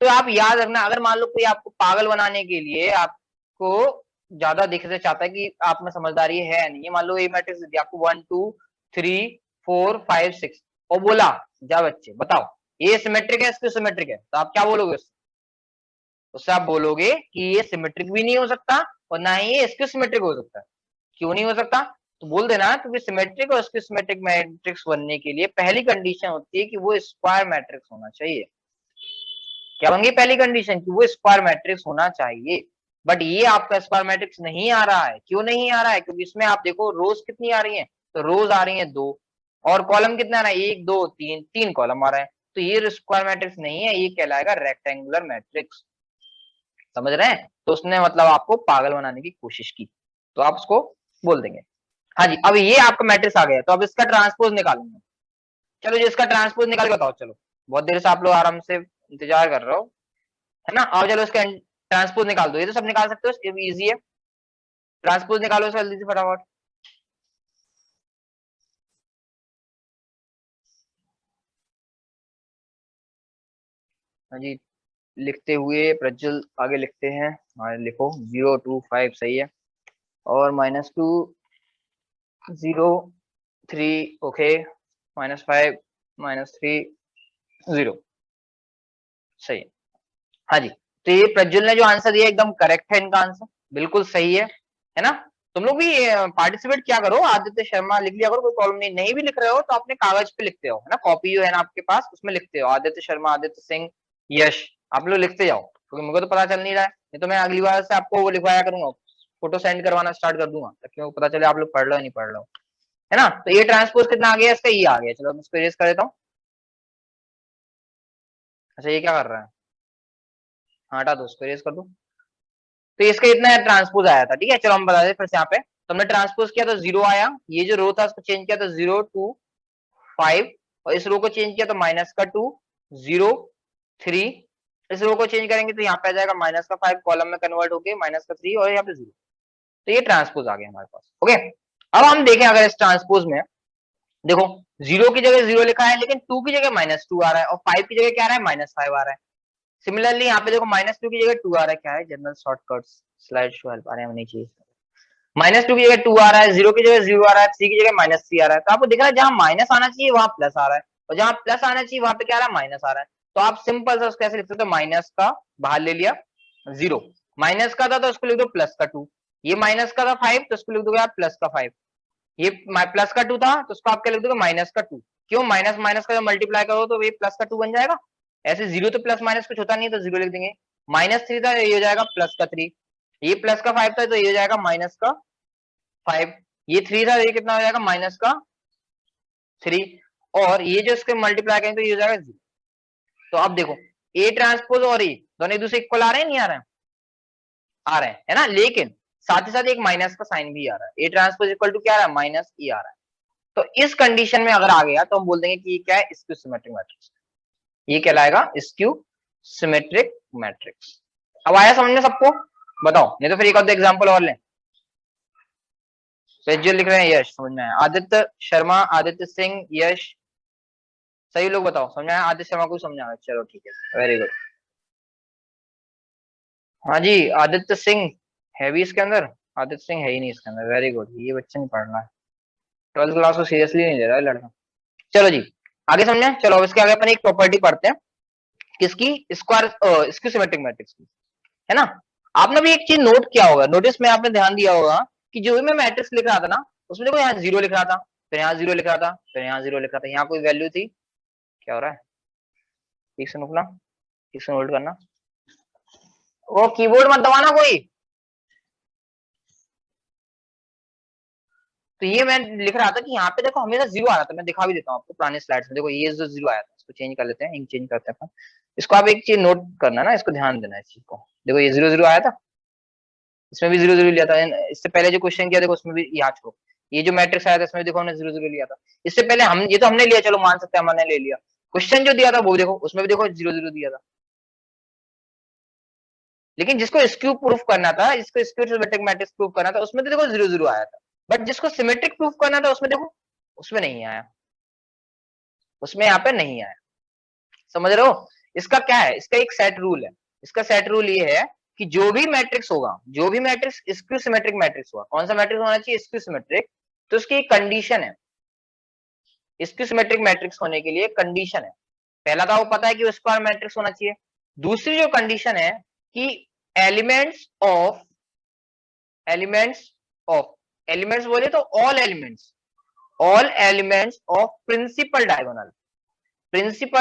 तो आप याद रखना, अगर मान लो कोई आपको पागल बनाने के लिए आपको ज्यादा दिखने चाहता है कि आप में समझदारी है नहीं, मान लो ये मैट्रिक्स दिया आपको 1 2 3 4 5 6 और बोला जा बच्चे बताओ ये सिमेट्रिक है इसके सिमेट्रिक है, तो आप क्या बोलोगे उससे? आप बोलोगे कि ये सिमेट्रिक भी नहीं हो सकता और ना ही ये इसके सिमेट्रिक हो सकता है। क्यों नहीं हो सकता? तो बोल देना क्योंकि सिमेट्रिक और इसके सिमेट्रिक मैट्रिक्स बनने के लिए पहली कंडीशन होती है कि वो स्क्वायर मैट्रिक्स होना चाहिए। क्या होंगी पहली कंडीशन? कि वो स्क्वायर मैट्रिक्स होना चाहिए। बट ये आपका स्क्वायर मैट्रिक्स नहीं आ रहा है। क्यों नहीं आ रहा है? क्योंकि इसमें आप देखो रोज कितनी आ रही है, तो रोज आ रही है 2 और कॉलम कितना आ रहा है 1 2 3 3 कॉलम आ रहा है। तो ये स्क्वायर मैट्रिक्स नहीं है, ये कहलाएगा रेक्टेंगुलर मैट्रिक्स। समझ रहे हैं? तो उसने मतलब आपको पागल बनाने की कोशिश की, तो आप उसको बोल देंगे। हाँ जी, अब ये आपका मैट्रिक्स आ गया, तो अब इसका ट्रांसपोज निकालेंगे। चलो जी इसका ट्रांसपोज निकाल के बताओ। चलो बहुत देर से आप लोग आराम से इंतजार कर रहे हो, है ना? आओ चलो इसका ट्रांसपोज निकाल दो। ये तो सब निकाल सकते हो, ये भी इजी है। ट्रांसपोज निकालो इसका जल्दी से फटाफट। हाँ जी, लिखते हुए प्रज्वल आगे लिखते हैं। हाँ लिखो 0 2 5 सही है, और -2 0 3 ओके, -5 -3 0 सही है। हाँ जी, तो ये प्रज्वल ने जो आंसर दिया एकदम करेक्ट है, इनका आंसर बिल्कुल सही है ना? तुम लोग भी पार्टिसिपेट क्या करो, आदित्य शर्मा लिख लिया करो, कोई प्रॉब्लम नहीं। नहीं भी लिख रहे हो तो अपने कागज पे लिखते हो, है ना? कॉपी जो है ना आपके पास उसमें लिखते हो आदित्य शर्मा, आदित्य सिंह, यश, आप लोग लिखते जाओ, क्योंकि मुझे तो पता चल नहीं रहा है। नहीं तो मैं अगली बार से आपको वो लिखवाया करूंगा, फोटो सेंड करवाना स्टार्ट कर दूंगा ताकि वो पता चले आप लोग पढ़ लो या नहीं पढ़ लो, है ना? तो ये ट्रांसपोज कितना आ गया इसका? ये आ गया। चलो मैं इसको इरेज कर देता हूँ। अच्छा ये क्या कर रहा है? हाँ हटा दो, इसको इरेज कर दो। तो इसका इतना ट्रांसपोज आया था, ठीक है। चलो हम बता दें फिर से यहाँ पे, तो हमने ट्रांसपोज किया तो 0 आया। ये जो रो था उसको चेंज किया तो 0 2 5, और इस रो को चेंज किया तो माइनस का 2 0 3, इस रो को चेंज करेंगे तो यहाँ पे आ जाएगा माइनस का 5 कॉलम में कन्वर्ट होके माइनस का 3 और यहाँ पे 0। तो ये ट्रांसपोज आ गया हमारे पास। ओके, अब हम देखें अगर इस ट्रांसपोज में देखो 0 की जगह 0 लिखा है, लेकिन 2 की जगह -2 आ रहा है, और 5 की जगह क्या आ रहा है -5 आ रहा है। सिमिलरली यहाँ पे देखो -2 की जगह 2 आ रहा है, क्या है? General shortcuts slide show help आ रहे हैं नीचे। -2 की जगह 2 आ रहा है, 0 की जगह 0 आ रहा है, 3 की जगह -3 आ रहा है। तो आपको दिख रहा है जहां माइनस आना चाहिए वहां प्लस आ रहा है, और जहां प्लस आना चाहिए वहां पे क्या आ रहा है? माइनस आ रहा है। तो आप सिंपल सा उसको कैसे लिख सकते हो? माइनस का बाहर ले लिया 0, माइनस का था तो उसको लिख दो प्लस का 2, ये माइनस का था 5 तो उसको लिख दोगे आप प्लस का 5, ये प्लस का 2 था तो उसको आप क्या लिख दोगे? माइनस का 2। क्यों? माइनस माइनस का जब मल्टीप्लाई करो तो ये प्लस का 2 बन जाएगा। ऐसे 0 तो प्लस माइनस कुछ होता नहीं तो 0 लिख देंगे। -3 था ये हो जाएगा प्लस का 3, ये प्लस का 5 था तो ये हो जाएगा माइनस का 5, ये 3 था, ये कितना हो जाएगा? माइनस का 3, और ये जो इसके मल्टीप्लाई करेंगे तो ये हो जाएगा 0। तो अब देखो ए ट्रांसपोज और ए दोनों एक दूसरे इक्वल आ रहे हैं, नहीं आ रहे हैं? आ रहे हैं, है ना? लेकिन साथ ही साथ एक माइनस का साइन भी आ रहा है। ए ट्रांसपोज इक्वल टू क्या आ रहा है? माइनस ई आ रहा है। तो इस कंडीशन में अगर आ गया तो हम बोल देंगे कि ये क्या है? Skew symmetric matrix. ये कहलाएगा स्क्यू सिमेट्रिक मैट्रिक्स। अब आया समझ में सबको? बताओ, नहीं तो फिर एक आध एग्जांपल और लें। प्रज्वल लिख रहे हैं यश, समझ में आया। आदित्य शर्मा, आदित्य सिंह, यश, सही लोग बताओ समझ में आया? आदित्य शर्मा को समझ आया, चलो ठीक है, वेरी गुड। हाँ जी, आदित्य सिंह है भी इसके अंदर? आदित्य सिंह है ही नहीं इसके अंदर, वेरी गुड। ये बच्चा नहीं पढ़ रहा है, 12th क्लास को सीरियसली नहीं ले रहा है लड़का। चलो जी आगे समझे। चलो अब इसके आगे अपन एक प्रॉपर्टी पढ़ते हैं, किसकी? स्क्वायर स्क्यू सिमेट्रिक मैट्रिक्स की, है ना? आपने भी एक चीज नोट किया होगा, नोटिस में आपने ध्यान दिया होगा कि जो भी मैं मैट्रिक्स लिख रहा था ना उसमें देखो यहाँ 0 लिख रहा था, फिर यहाँ 0 लिख रहा था, फिर यहाँ 0 लिख रहा था, यहाँ कोई वैल्यू थी। क्या हो रहा है? ठीक से रुकना, ठीक से होल्ड करना, वो कीबोर्ड मत दबाना कोई। तो ये मैं लिख रहा था कि यहाँ पे देखो हमेशा 0 आ रहा था, मैं दिखा भी देता हूँ आपको पुराने स्लाइड्स में। देखो ये जो 0 आया था इसको चेंज कर लेते हैं, इंक चेंज करते हैं। इसको आप एक चीज नोट करना ना, इसको ध्यान देना इस चीज को। देखो ये 0 0 आया था, इसमें भी 0 0 लिया था। इससे पहले जो क्वेश्चन किया देखो उसमें भी यहाँ छोड़ो, ये जो मैट्रिक्स आया था इसमें देखो हमने 0 0 लिया था। इससे पहले हम ये तो हमने लिया, चलो मान सकते हैं हमने ले लिया। क्वेश्चन जो दिया था वो देखो उसमें भी देखो 0 0 दिया था। लेकिन जिसको स्क्यू प्रूफ करना था, जिसको स्क्यू सिमेट्रिक मैट्रिक्स प्रूफ करना था, उसमें तो देखो 0 0 आया था। बट जिसको सिमेट्रिक प्रूफ करना था उसमें देखो उसमें नहीं आया, उसमें यहाँ पे नहीं आया। समझ रहे हो? इसका क्या है, इसका एक सेट रूल है। इसका सेट रूल ये है कि जो भी मैट्रिक्स होगा, जो भी मैट्रिक्स स्क्यू सिमेट्रिक मैट्रिक्स होगा, कौन सा मैट्रिक्स होना चाहिए, स्क्यू सिमेट्रिक, तो उसकी एक कंडीशन है। स्क्यू सिमेट्रिक मैट्रिक्स होने के लिए कंडीशन है, पहला तो वो पता है कि स्क्वायर मैट्रिक्स होना चाहिए। दूसरी जो कंडीशन है कि एलिमेंट्स ऑफ एलिमेंट्स बोले तो all elements of principal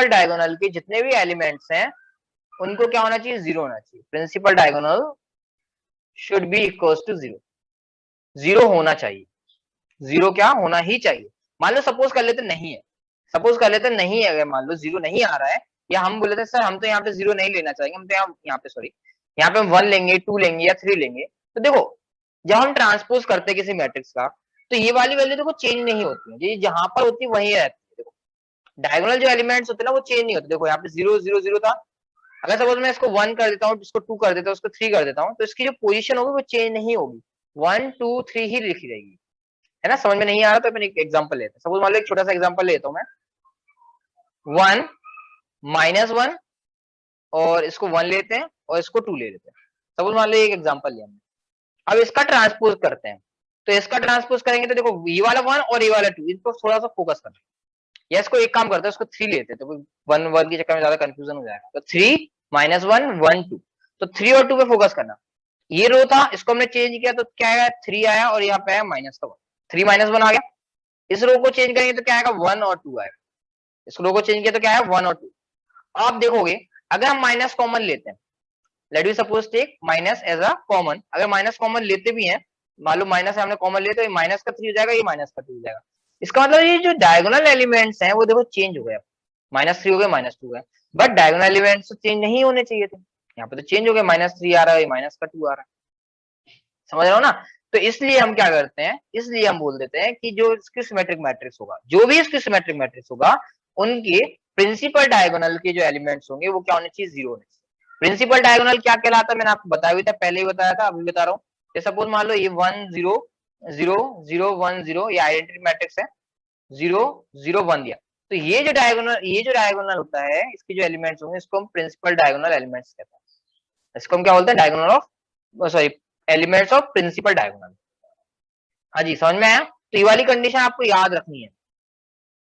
diagonal के जितने भी एलिमेंट्स हैं उनको क्या होना चाहिए, 0 होना चाहिए। Principal diagonal should be equal to 0, 0 होना चाहिए, 0 क्या होना ही चाहिए। मान लो सपोज कर लेते नहीं है, अगर मान लो 0 नहीं आ रहा है, या हम बोले थे सर हम तो यहाँ पे 0 नहीं लेना चाहेंगे, हम तो यहाँ पे सॉरी यहाँ पे हम 1 लेंगे, 2 लेंगे या 3 लेंगे। तो देखो जब हम ट्रांसपोज करते हैं किसी मैट्रिक्स का, तो ये वाली वैल्यू देखो चेंज नहीं होती है, ये जहां पर होती है वही रहती है। देखो डायगोनल जो एलिमेंट्स होते हैं ना वो चेंज नहीं होते। देखो यहाँ पे 0 0 0 था, अगर सपोज मैं इसको 1 कर देता हूँ, इसको 2 कर देता हूँ, इसको 3 कर देता हूँ, तो इसकी जो पोजीशन होगी वो चेंज नहीं होगी, 1 2 3 ही लिखी रहेगी, है ना। समझ में नहीं आ रहा तो अपन एक एग्जांपल लेते हैं। सपोज मान लो एक छोटा सा एग्जांपल लेता हूँ मैं, 1 -1 और इसको 1 लेते हैं और इसको 2 ले लेते हैं। सपोज मान लो एक एग्जांपल लिया हमने। अब इसका ट्रांसपोज करते हैं, तो इसका ट्रांसपोज करेंगे तो देखो ये वाला 1 और ये वाला 2, इसको थोड़ा सा फोकस करना, या इसको एक काम करते हैं इसको 3 लेते हैं, तो 1 1 के चक्कर में ज्यादा कंफ्यूजन हो जाएगा। तो 3 -1 1 2, तो 3 और 2 पे फोकस करना। ये रो था, इसको हमने चेंज किया तो क्या आया, 3 आया और यहाँ पे आया -1, 3 -1 आ गया। इस रो को चेंज करेंगे तो क्या आएगा, 1 और 2 आएगा। इस रो को चेंज किया तो क्या आया, 1 और 2। आप देखोगे अगर हम माइनस कॉमन लेते हैं, let we suppose take minus as a common, अगर माइनस कॉमन लेते भी हैं, मान लो माइनस हमने कॉमन लिया तो ये माइनस का 3 हो जाएगा, ये माइनस का 2 हो जाएगा। इसका मतलब ये जो डायगोनल एलिमेंट्स हैं वो देखो चेंज हो गए, -3 हो गए, -2 हो गए, बट डायगोनल एलिमेंट्स तो चेंज नहीं होने चाहिए थे, यहाँ पे तो चेंज हो गए, -3 आ रहा है, माइनस का 2 आ रहा है। समझ रहे हो ना? तो इसलिए हम क्या करते हैं, इसलिए हम बोल देते हैं कि जो स्क्यू सिमेट्रिक मैट्रिक्स होगा, जो भी स्क्यू सिमेट्रिक मैट्रिक्स होगा, उनके प्रिंसिपल डायगोनल के जो एलिमेंट्स होंगे वो क्या होने चाहिए, 0 होने चाहिए। प्रिंसिपल डायगोनल क्या कहलाता है, मैंने आपको बताया भी था, पहले ही बताया था, अभी बता रहा हूँ। सपोज मान लो ये 1 0 0 0 1 0 ये आइडेंटिटी मैट्रिक्स है, 0 0 1 दिया, तो ये जो डायगोनल होता है, इसके जो एलिमेंट्स होंगे इसको हम प्रिंसिपल डायगोनल एलिमेंट्स कहते हैं। इसको हम क्या बोलते हैं, diagonal of sorry elements of principal diagonal. हाँ जी, समझ में आया? तो ये वाली कंडीशन आपको याद रखनी है।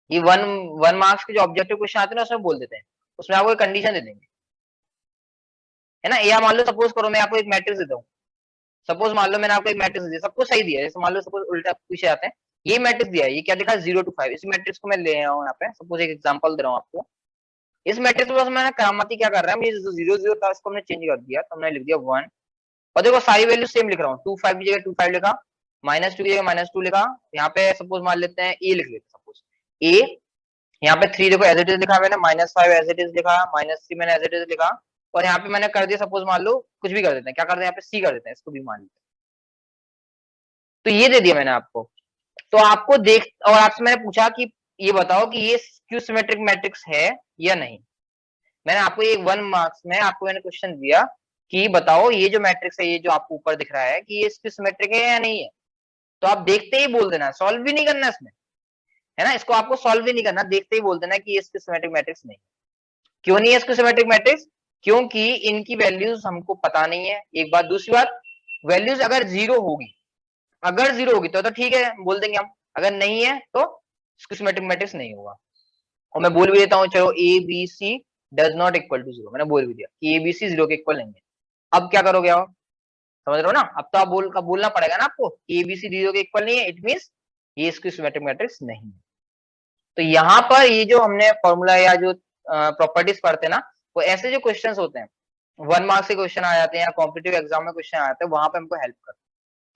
ये 1 मार्क्स के जो ऑब्जेक्टिव क्वेश्चन आते हैं ना उसमें बोल देते हैं, उसमें आपको एक कंडीशन दे देंगे, है ना। या मान लो सपोज करो मैं आपको एक मैट्रिक्स देता हूँ, सपोज मान लो मैंने आपको एक मैट्रिक्स दिया, सब कुछ सही दिया है, जैसे मान लो सपोज उल्टा पीछे आते हैं, ये मैट्रिक्स दिया है, ये क्या दिखा 0 to 5, इस मैट्रिक्स को मैं ले आया हूँ यहाँ पे, सपोज एक एग्जांपल दे रहा हूँ आपको। इस मैट्रिक्स में बस मैंने करामाती क्या कर रहा है, ये जो 0 0 था इसको हमने चेंज कर दिया, तो हमने लिख दिया 1, और देखो सारी वैल्यू सेम लिख रहा हूँ, 2 5 की जगह 2 5 लिखा, -2 की जगह -2 लिखा, यहाँ पे सपोज मान लेते हैं ए लिख लेते हैं, सपोज ए, यहाँ पे 3 देखो एज इट इज लिखा मैंने, -5 एज इट इज लिखा, -3 मैंने एज इट इज लिखा, और यहाँ पे मैंने कर दिया सपोज मान लो कुछ भी कर देते हैं, क्या करते हैं यहाँ पे सी कर देते हैं, इसको भी मान लेते हैं। तो ये दे दिया मैंने आपको, तो आपको देख, और आपसे मैंने पूछा कि ये बताओ कि ये स्क्यू सिमेट्रिक मैट्रिक्स है या नहीं। मैंने आपको ये 1 मार्क्स में आपको मैंने क्वेश्चन दिया कि बताओ ये जो मैट्रिक्स है, ये जो आपको ऊपर दिख रहा है, कि ये स्क्यू सिमेट्रिक है या नहीं है। तो आप देखते ही बोल देना, सॉल्व भी नहीं करना इसमें, है ना, इसको आपको सॉल्व भी नहीं करना, देखते ही बोल देना कि ये स्क्यू सिमेट्रिक मैट्रिक्स नहीं। क्यों नहीं है स्क्यू सिमेट्रिक मैट्रिक्स, क्योंकि इनकी वैल्यूज हमको पता नहीं है, एक बात। दूसरी बात, वैल्यूज अगर 0 होगी, तो ठीक है बोल देंगे हम, अगर नहीं है तो स्क्यू सिमेट्रिक मैट्रिक्स नहीं होगा। और मैं बोल भी देता हूँ, चलो A B C does not equal to 0, मैंने बोल भी दिया कि ए बी सी 0 के इक्वल नहीं है। अब क्या करोगे आप, समझ रहे हो ना? अब तो आप बोलना पड़ेगा ना आपको, ए बी सी 0 के इक्वल नहीं है, इट मींस ये स्क्यू सिमेट्रिक मैट्रिक्स नहीं है। तो यहाँ पर ये जो हमने फॉर्मूला या जो प्रॉपर्टीज पढ़ते हैं ना, वो ऐसे जो क्वेश्चंस होते हैं, 1 मार्क्स के क्वेश्चन आ जाते हैं या कॉम्पिटिटिव एग्जाम में क्वेश्चन आ जाते हैं, वहां पे हमको हेल्प करते हैं।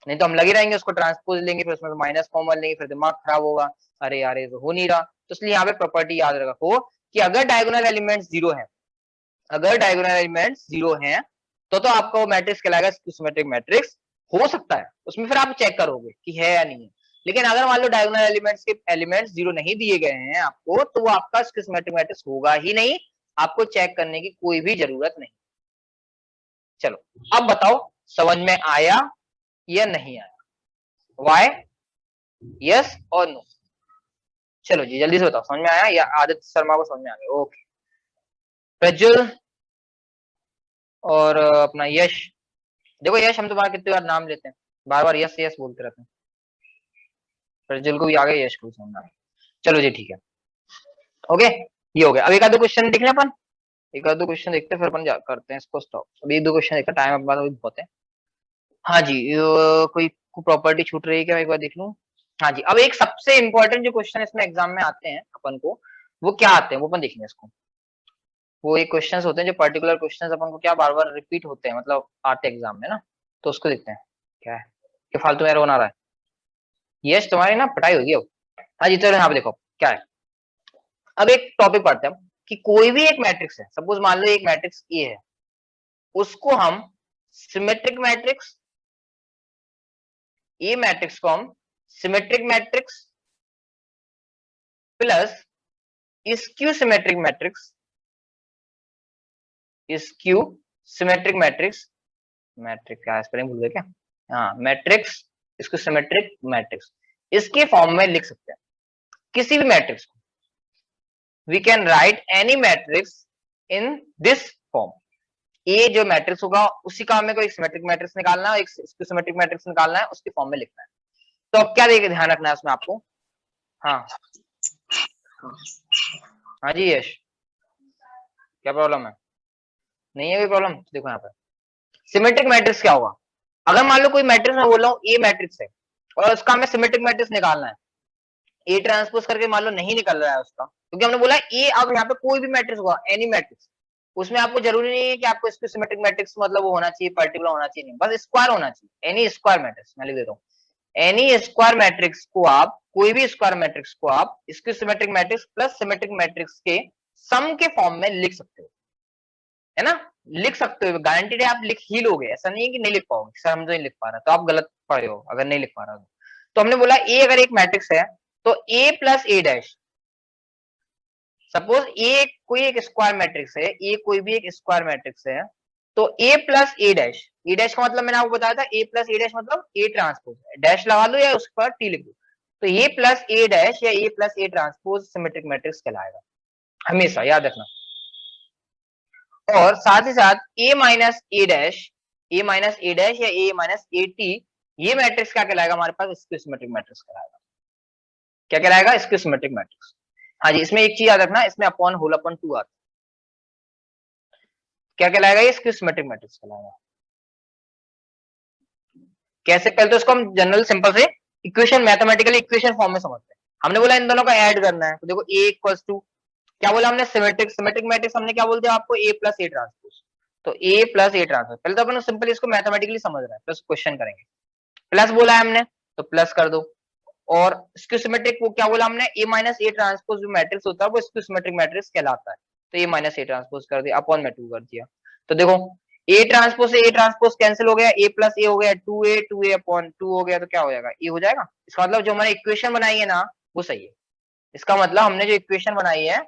नहीं तो हम लगे रहेंगे उसको ट्रांसपोज लेंगे, फिर उसमें माइनस कॉमन लेंगे, फिर दिमाग खराब होगा, अरे यार ये तो हो नहीं रहा। तो इसलिए यहाँ पे प्रॉपर्टी याद रखो कि अगर डायगोनल एलिमेंट्स 0 है, तो आपका वो मैट्रिक्स कहलाएगा स्क्यू सिमेट्रिक मैट्रिक्स। हो सकता है उसमें फिर आप चेक करोगे कि है या नहीं है, लेकिन अगर मान लो डायगोनल एलिमेंट्स के एलिमेंट्स 0 नहीं दिए गए हैं आपको, तो वो आपका सिमेट्रिक मैट्रिक्स होगा ही नहीं, आपको चेक करने की कोई भी जरूरत नहीं। चलो अब बताओ समझ में आया या नहीं आया, वाई, यस और नो। चलो जी जल्दी से बताओ समझ में आया या आदित्य शर्मा को समझ में आ गया? ओके, प्रज्वल और अपना यश, देखो यश हम तुम्हारा कितनी बार नाम लेते हैं, बार बार यस यस बोलते रहते हैं। प्रज्वल को भी आ गया, यश को भी समझ में आ गया। चलो जी ठीक है, ओके ये हो गया। अब एक आधो क्वेश्चन देख लें अपन, एक आधो क्वेश्चन देखते हैं फिर अपन करते हैं इसको स्टॉप। अभी एक दो क्वेश्चन देखते हैं, टाइम अपने पास अभी बहुत है। हाँ जी कोई प्रॉपर्टी छूट रही है क्या, एक बार देख लूं। हाँ जी, अब एक सबसे इंपॉर्टेंट जो क्वेश्चन इसमें एग्जाम में आते हैं अपन को, वो क्या आते हैं वो अपन देखेंगे इसको। वो एक क्वेश्चंस होते हैं जो पर्टिकुलर क्वेश्चंस अपन को क्या बार बार रिपीट होते हैं, मतलब आते एग्जाम में ना, तो उसको देखते हैं। क्या है कि फालतू में रोना रहा है, यश तुम्हारी ना पढ़ाई होगी अब। हाँ जी चलो यहाँ पे देखो क्या है। अब एक टॉपिक पढ़ते हैं हम कि कोई भी एक मैट्रिक्स है, सपोज मान लो एक मैट्रिक्स ए है, उसको हम सिमेट्रिक मैट्रिक्स, ए मैट्रिक्स को हम symmetric matrix plus skew symmetric matrix, skew symmetric matrix, matric क्या स्पेलिंग भूल गए क्या, हाँ मैट्रिक्स, इसको सिमेट्रिक मैट्रिक्स, इसके फॉर्म में लिख सकते हैं किसी भी मैट्रिक्स को। We can write any matrix in this form. A जो मैट्रिक्स होगा उसी का हमें कोई सिमेट्रिक मैट्रिक्स निकालना है, एक सिमेट्रिक मैट्रिक्स निकालना है, उसके फॉर्म में लिखना है। तो अब क्या देखिए ध्यान रखना है उसमें आपको। हाँ हाँ जी यश, क्या प्रॉब्लम है? नहीं है कोई प्रॉब्लम? देखो यहाँ पर सिमेट्रिक मैट्रिक्स क्या होगा, अगर मान लो कोई मैट्रिक्स मैं बोल रहा हूँ ए मैट्रिक्स है और उसका हमें सिमेट्रिक मैट्रिक्स निकालना है, ए ट्रांसपोज करके मान लो नहीं निकल रहा है उसका, क्योंकि हमने बोला ए, अब यहाँ पे कोई भी मैट्रिक्स होगा एनी मैट्रिक्स, उसमें आपको जरूरी नहीं है कि आपको इसको सिमेट्रिक मैट्रिक्स मतलब वो होना चाहिए पर्टिकुलर होना चाहिए, नहीं बस स्क्वायर होना चाहिए, एनी स्क्वायर मैट्रिक्स मैं लिख देता हूँ। एनी स्क्वायर मैट्रिक्स को आप, कोई भी स्क्वायर मैट्रिक्स को आप इसके symmetric matrix plus symmetric matrix के सम के फॉर्म में लिख सकते हो, है ना, लिख सकते हो, गारंटीड है आप लिख ही लोगे, ऐसा नहीं है कि नहीं लिख पाओगे, सर हम तो नहीं लिख पा रहा, तो आप गलत पढ़े हो अगर नहीं लिख पा रहा तो हमने बोला ए अगर एक मैट्रिक्स है तो ए प्लस ए डैश, सपोज ए कोई एक स्क्वायर मैट्रिक्स है, ए कोई भी एक स्क्वायर मैट्रिक्स है, तो ए plus A dash, A dash का मतलब मैंने आपको बताया था ए प्लस ए डैश मतलब ए ट्रांसपोज, डैश लगा लो या उस पर टी लिख दो, तो ए प्लस ए डैश या A plus A transpose symmetric matrix कहलाएगा, हमेशा याद रखना। और साथ ही साथ A minus A dash, A minus A dash या ए माइनस ए टी, ये मैट्रिक्स क्या कहलाएगा हमारे पास, स्क्यू सिमेट्रिक मैट्रिक्स कहलाएगा। क्या कहलाएगा? Skew symmetric matrix. हाँ जी, इसमें एक चीज याद रखना, इसमें अपॉन होल अपॉन 2 आता है, क्या कहलाएगा? ये स्क्यू सिमेट्रिक मैट्रिक्स कहलाएगा। कैसे? पहले तो इसको हम जनरल सिंपल से इक्वेशन, मैथमेटिकली इक्वेशन फॉर्म में समझते हैं। हमने बोला इन दोनों का ऐड करना है, तो देखो ए इक्वल्स टू, क्या बोला हमने, सिमेट्रिक, सिमेट्रिक मैट्रिक्स हमने क्या बोल दिया आपको, ए प्लस ए ट्रांसपोज, तो ए प्लस ए ट्रांसपोज, पहले तो अपन सिंपल इसको मैथमेटिकली समझ रहे हैं, प्लस क्वेश्चन करेंगे, प्लस बोला है हमने तो प्लस कर दो, और स्क्यू सिमेट्रिक वो क्या बोला हमने, ए माइनस ए ट्रांसपोज जो मैट्रिक्स होता है वो स्क्यू सिमेट्रिक मैट्रिक्स कहलाता है, तो ए माइनस ए ट्रांसपोज कर दिया, अपॉन में 2 कर दिया, तो देखो ए ट्रांसपोज से ए ट्रांसपोज कैंसिल हो गया, ए प्लस ए हो गया 2a अपॉन 2 हो गया, तो क्या हो जाएगा, ए हो जाएगा। इसका मतलब जो हमारे इक्वेशन बनाई है ना वो सही है, इसका मतलब हमने जो इक्वेशन बनाई है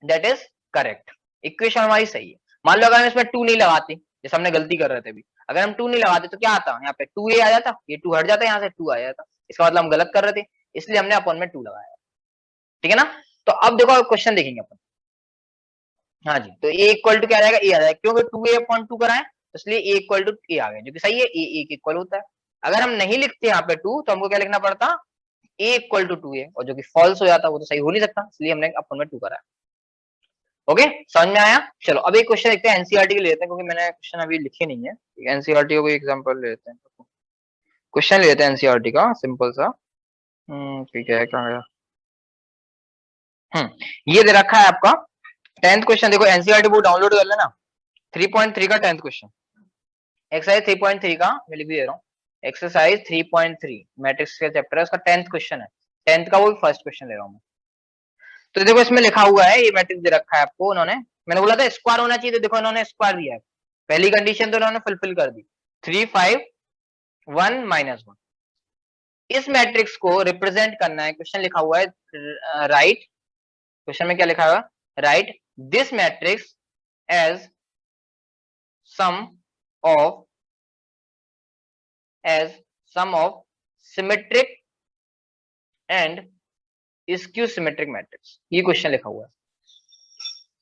दैट इज करेक्ट, इक्वेशन हमारी सही है। मान लो अगर हम इसमें 2 नहीं लगाते, जैसे हमने गलती कर रहे थे अभी, अगर हम 2 नहीं लगाते तो क्या आता, यहाँ पे 2a आ जाता, ये 2 हट जाता, यहाँ से 2 आ जाता, इसका मतलब हम गलत कर रहे थे, इसलिए हमने अपॉन में 2 लगाया, ठीक है ना। तो अब देखो क्वेश्चन देखेंगे अपन। हाँ जी, तो ए इक्वल टू क्या आ जाएगा, ए आ जाएगा, क्योंकि 2a अपॉन 2 कराए तो इसलिए ए इक्वल टू ए आ गया, जो कि सही है, ए के इक्वल होता है। अगर हम नहीं लिखते यहाँ पे 2 तो हमको क्या लिखना पड़ता, ए इक्वल टू 2a, और जो कि फॉल्स हो जाता वो तो सही हो नहीं सकता, इसलिए हमने अपॉन में 2 कराया। ओके, समझ में आया? चलो अब एक क्वेश्चन देखते हैं, एनसीईआरटी के लेते हैं, क्योंकि मैंने क्वेश्चन अभी लिखे नहीं है, एनसीईआरटी का कोई एग्जांपल लेते हैं, क्वेश्चन लेते हैं एनसीईआरटी का सिंपल सा। ठीक है, कहाँ गया, ये दे रखा है आपका 10th क्वेश्चन, देखो एनसीईआरटी बुक डाउनलोड कर लेना, 3.3 का 10th क्वेश्चन, एक्सरसाइज 3.3 का मैं लिख भी दे रहा हूँ, एक्सरसाइज 3.3 मैट्रिक्स का चैप्टर है, उसका 10th क्वेश्चन है, 10th का वो फर्स्ट क्वेश्चन ले रहा हूँ मैं। तो देखो इसमें लिखा हुआ है, ये मैट्रिक्स दे रखा है आपको, उन्होंने, मैंने बोला था स्क्वायर होना चाहिए, तो देखो इन्होंने स्क्वायर दिया है, पहली कंडीशन तो इन्होंने फुलफिल कर दी, 3 5 1 -1, इस मैट्रिक्स को रिप्रेजेंट करना है, क्वेश्चन लिखा हुआ है राइट, क्वेश्चन में क्या लिखा हुआ, write this matrix as sum of symmetric and skew symmetric matrix, ये क्वेश्चन लिखा हुआ है,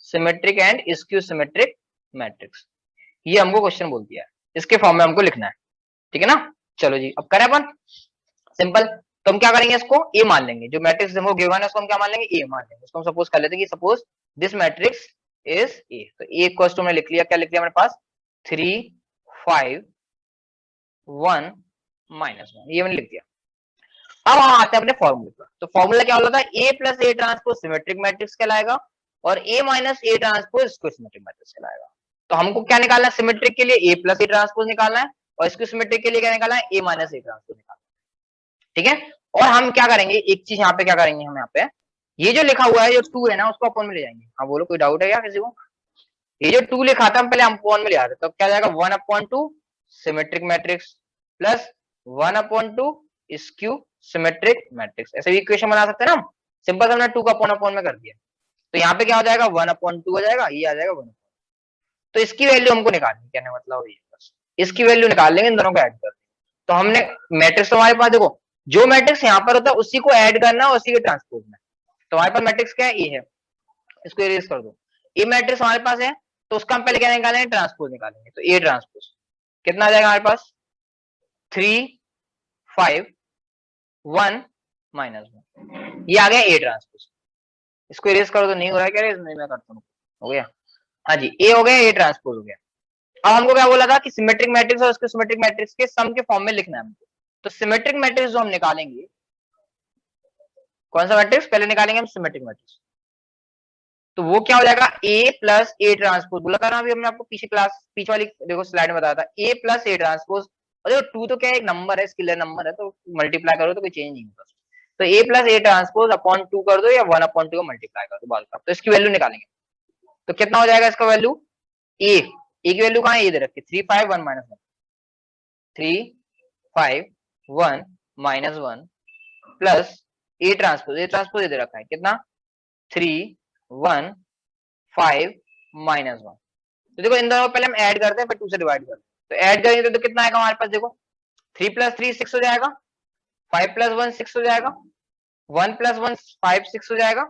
symmetric and skew symmetric matrix, ये हमको क्वेश्चन बोल दिया है, इसके फॉर्म में हमको लिखना है, ठीक है ना। चलो जी अब करें अपन सिंपल, तो हम क्या करेंगे, इसको ए मान लेंगे, जो मैट्रिक्स हमको गिवन है उसको हम क्या मान लेंगे, ए मान लेंगे। इसको हम सपोज कर लेते हैं कि suppose this matrix is a, तो ए इक्वल टू हमने लिख लिया, क्या लिख लिया हमारे पास 3 5 1 -1, ये मैंने लिख दिया। अब हम आते हैं अपने फॉर्मूले पर, तो फॉर्मूला क्या होता है, A plus A transpose symmetric matrix कहलाएगा और A minus A transpose square symmetric matrix कहलाएगा। तो हमको क्या निकालना है, सिमेट्रिक के लिए ए प्लस ए ट्रांसपोज निकालना है और स्क्वायर सिमेट्रिक के लिए क्या निकालना है, ए माइनस ए ट्रांसपोज निकालना है, ठीक है। और हम क्या करेंगे, एक चीज यहाँ पे क्या करेंगे, हम यहाँ पे ये जो लिखा हुआ है जो 2 है ना उसको अपन में ले जाएंगे। हाँ बोलो, कोई डाउट है क्या किसी को, ये जो 2 लिखा था हम पहले हम अपॉन में ले आते, तो क्या जाएगा 1/2 symmetric matrix plus 1/2 skew symmetric matrix, ऐसे भी इक्वेशन बना सकते हैं ना हम, सिंपल हमने 2 का अपॉन में कर दिया, तो यहाँ पे क्या हो जाएगा 1/2 हो जाएगा, ये आ जाएगा 1, तो इसकी वैल्यू हमको निकालनी, कहने मतलब ये बस इसकी वैल्यू निकाल लेंगे, इन दोनों को ऐड कर देंगे। तो हमने मैट्रिक्स तो हमारे पास देखो, जो मैट्रिक्स यहाँ पर होता है उसी को ऐड करना है उसी के ट्रांसपोज में, तो हमारे पास मैट्रिक्स क्या है, ए है, इसको इरेज कर दो, ए मैट्रिक्स हमारे पास है, तो उसका हम पहले क्या निकालेंगे, ट्रांसपोज निकालेंगे, तो ए ट्रांसपोज कितना आ जाएगा हमारे पास 3 5 1 -1, ये आ गया ए ट्रांसपोज, इसको इरेज करो तो नहीं हो रहा है, क्या नहीं मैं करता हूँ, हो गया, हाँ जी ए हो गया, ए ट्रांसपोज हो गया। अब हमको क्या बोला था कि सिमेट्रिक मैट्रिक्स और उसके सिमेट्रिक मैट्रिक्स के सम के फॉर्म में लिखना है हमको, तो सिमेट्रिक मैट्रिक्स जो हम निकालेंगे, कौन सा मैट्रिक्स पहले निकालेंगे हम, सिमेट्रिक मैट्रिक्स, तो वो क्या हो जाएगा ए प्लस ए ट्रांसपोज, बोला था ना अभी हमने आपको पीछे वाली देखो स्लाइड में बताया था, ए प्लस ए ट्रांसपोज, और देखो 2 तो क्या है, एक नंबर है, स्केलर नंबर है, तो मल्टीप्लाई करो तो कोई चेंज नहीं होगा, तो ए प्लस ए ट्रांसपोज अपॉन 2 कर दो या 1/2 को मल्टीप्लाई कर दो बाल का, तो इसकी वैल्यू निकालेंगे, तो कितना हो जाएगा इसका वैल्यू, ए की वैल्यू कहाँ है, ये दे रखी 3 5 1 -1, 3 5 1 -1 प्लस ए ट्रांसपोज ये दे रखा है कितना 3 1 5 -1, तो देखो इन दोनों को पहले हम ऐड करते हैं फिर 2 से डिवाइड करते हैं, तो ऐड करेंगे तो कितना आएगा हमारे पास, देखो 3 + 3 6 हो जाएगा, 5 + 1 6 हो जाएगा, 1 + 1 5 6 हो जाएगा,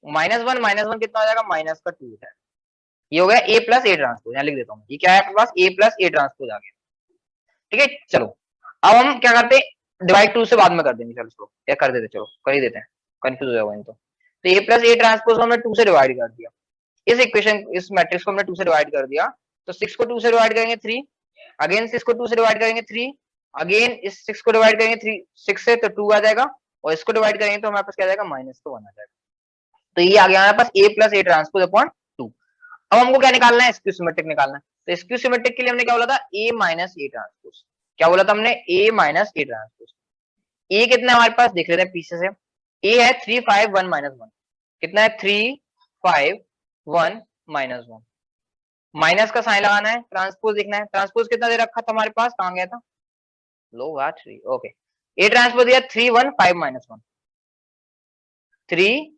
-1 कितना हो जाएगा, माइनस का 2 है, ये हो गया ए प्लस ए ट्रांसपोज, यहाँ लिख देता हूँ, ये क्या है आपके पास, ए प्लस ए ट्रांसपोज आ गया, ठीक है। चलो अब हम क्या करते हैं, डिवाइड 2 से बाद में कर देंगे, चलो क्या कर देते, चलो कर ही देते हैं, कंफ्यूज हो जाएगा तो ए प्लस ए ट्रांसपोज हमने 2 से डिवाइड कर दिया, इस इक्वेशन इस मैट्रिक्स को हमने 2 से डिवाइड कर दिया, तो 6 को 2 से डिवाइड करेंगे 3, अगेन 6 को 2 से डिवाइड करेंगे 3, अगेन इस 6 को डिवाइड करेंगे 6 से तो 2 आ जाएगा, और इसको डिवाइड करेंगे तो हमारे पास क्या आ जाएगा, -1 आ जाएगा, तो ये आ गया हमारे पास ए प्लस ए ट्रांसपोज अपॉन 2। अब हमको क्या निकालना है, स्क्यू सिमेट्रिक निकालना है, तो स्क्यू सिमेट्रिक के लिए हमने क्या बोला था, ए माइनस ए ट्रांसपोज, क्या बोला था हमने, ए माइनस ए ट्रांसपोज, ए कितना है हमारे पास देख लेते हैं पीछे से, ए है 3 5 1 -1, कितना है 3 5 1 -1, माइनस का साइन लगाना है, ट्रांसपोज देखना है, ट्रांसपोज कितना दे रखा था हमारे पास, कहां गया था, लो 3, ओके, ए ट्रांसपोज दिया 3 1 5 -1, 3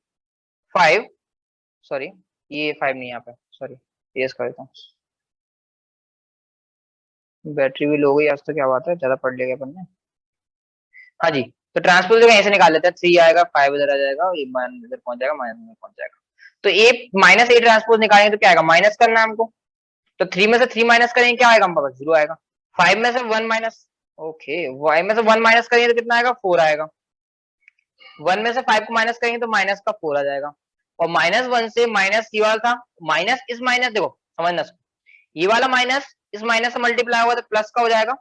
5 सॉरी ये 5 नहीं यहाँ पे, सॉरी यस कर देता हूँ, बैटरी भी लो गई आज तो, क्या बात है, ज्यादा पढ़ लिया अपन ने, हाँ जी, तो ट्रांसपोज यहीं से निकाल लेते हैं, 3 आएगा 5 इधर आ जाएगा, ये इधर पहुंच जाएगा, माइनस में पहुंच जाएगा, तो ए माइनस ए ट्रांसपोज निकालेंगे तो क्या आएगा, माइनस करना है हमको, तो 3 में से 3 माइनस करेंगे क्या आएगा, हमारे पास 0 आएगा, 5 में से 1 माइनस, ओके 5 में से 1 माइनस करेंगे तो कितना आएगा, 4 आएगा, 1 में से 5 को माइनस करेंगे तो माइनस का 4 आ जाएगा, और -1 से माइनस ये वाला था, माइनस इस माइनस देखो समझना, ये वाला माइनस इस माइनस से मल्टीप्लाई होगा तो प्लस का हो जाएगा,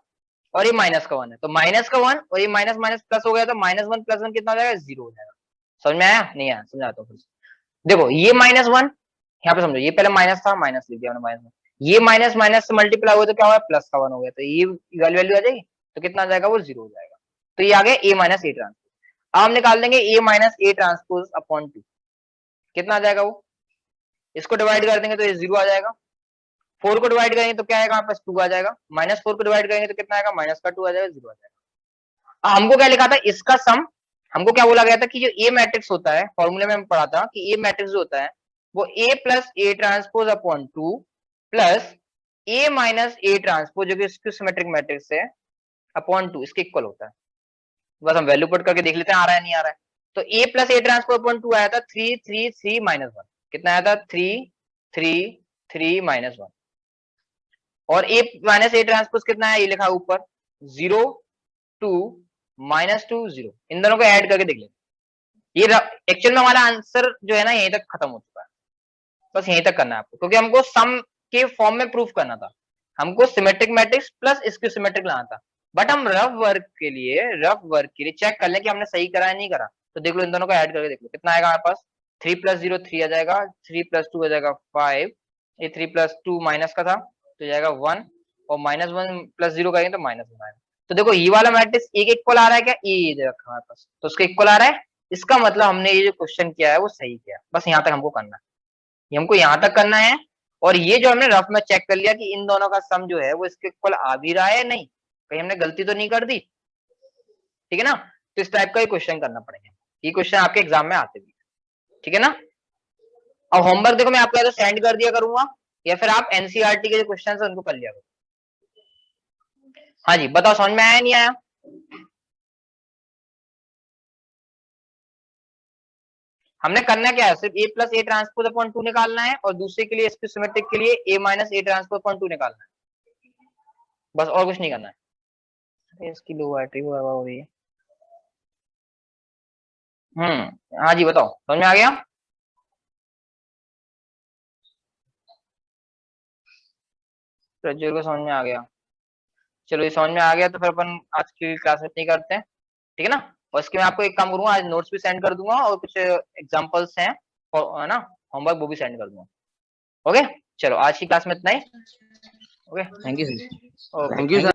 और ये माइनस का 1 है, तो माइनस का 1 और ये माइनस माइनस प्लस हो गया, तो -1 + 1 कितना हो जाएगा, 0 हो जाएगा, समझ में आया, नहीं आया, समझाता हूँ फिर से, देखो ये -1 यहाँ पे समझो, ये पहले माइनस था, माइनस लिख दिया हमने, -1, ये माइनस माइनस से मल्टीप्लाई हुआ तो क्या हुआ, प्लस का 1 हो गया, तो ये वैल्यू आ जाएगी, तो कितना आ जाएगा, वो 0 हो जाएगा, तो ये आ गया ए माइनस ए ट्रांसपोज। अब हम निकाल देंगे ए माइनस ए ट्रांसपोज अपॉन 2, कितना आ जाएगा वो, इसको डिवाइड कर देंगे तो ये 0 आ जाएगा, 4 को डिवाइड करेंगे तो क्या आएगा, हमारे पास 2 आ जाएगा, -4 को डिवाइड करेंगे तो कितना आएगा, माइनस का 2 आ जाएगा, 0 आ जाएगा। हमको क्या लिखा था, इसका सम, हमको क्या बोला गया था कि जो ए मैट्रिक्स होता है, फॉर्मूले में हम पढ़ा था कि ए मैट्रिक्स जो होता है वो A plus A transpose upon 2 plus A minus A transpose जो कि स्क्यू सिमेट्रिक मैट्रिक्स है अपॉन 2 इसके इक्वल होता है। बस हम वैल्यू पुट करके देख लेते हैं आ रहा है नहीं आ रहा है। तो ए प्लस ए ट्रांसपोज अपॉन 2 आया था 3 3 3 माइनस 1, कितना आया था 3 3 3 माइनस 1, और ए माइनस ए ट्रांसपोज कितना है ये लिखा ऊपर 0 2 माइनस 2 0, इन दोनों को ऐड करके देख लेते। ये एक्चुअल में हमारा आंसर जो है ना यहीं तक खत्म हो चुका है, बस यहीं तक करना है आपको, क्योंकि हमको सम के फॉर्म में प्रूफ करना था, हमको symmetric matrix plus skew symmetric लाना था। बट हम रफ वर्क के लिए चेक कर लें कि हमने सही करा है नहीं करा, तो देख लो इन दोनों को ऐड करके देख लो कितना आएगा हमारे पास, 3 प्लस 0 3 आ जाएगा, 3 प्लस 2 आ जाएगा 5, ये 3 प्लस 2 माइनस का था तो जाएगा 1, और माइनस 1 प्लस 0 करेंगे तो माइनस 1 आएगा। तो देखो ये वाला मैट्रिक्स एक इक्वल आ रहा है क्या, ये दे रखा है हमारे पास, तो उसका इक्वल आ रहा है, इसका मतलब हमने ये जो क्वेश्चन किया है वो सही किया। बस यहाँ तक हमको करना है, ये हमको यहाँ तक करना है। और ये जो हमने रफ में चेक कर लिया कि इन दोनों का सम जो है वो इसके इक्वल आ भी रहा है नहीं, कहीं हमने गलती तो नहीं कर दी, ठीक है ना। तो इस टाइप का ही क्वेश्चन करना पड़ेगा, ये क्वेश्चन आपके एग्जाम में आते भी, ठीक है ना। अब होमवर्क देखो मैं आपको सेंड कर दिया करूंगा, या फिर आप एनसीईआरटी के जो क्वेश्चन है उनको कर लिया करो। हाँ जी बताओ, समझ में आया नहीं आया। हमने करना क्या है, सिर्फ ए प्लस ए ट्रांसपोज अपॉन 2 निकालना है, और दूसरे के लिए स्क्यू सिमेट्रिक के लिए ए माइनस ए ट्रांसपोज अपॉन 2 निकालना है, बस और कुछ नहीं करना है। इसकी लो बैटरी हो रही है। हाँ जी बताओ, समझ में आ गया। प्रज्वल को समझ में आ गया, चलो ये समझ में आ गया तो फिर अपन आज की क्लास में नहीं करते हैं, ठीक है ना। और इसके मैं आपको एक काम करूंगा, आज नोट्स भी सेंड कर दूंगा और कुछ एग्जांपल्स हैं है ना, होमवर्क वो भी सेंड कर दूंगा। ओके चलो आज की क्लास में इतना ही। Okay thank you sir. Okay thank you sir.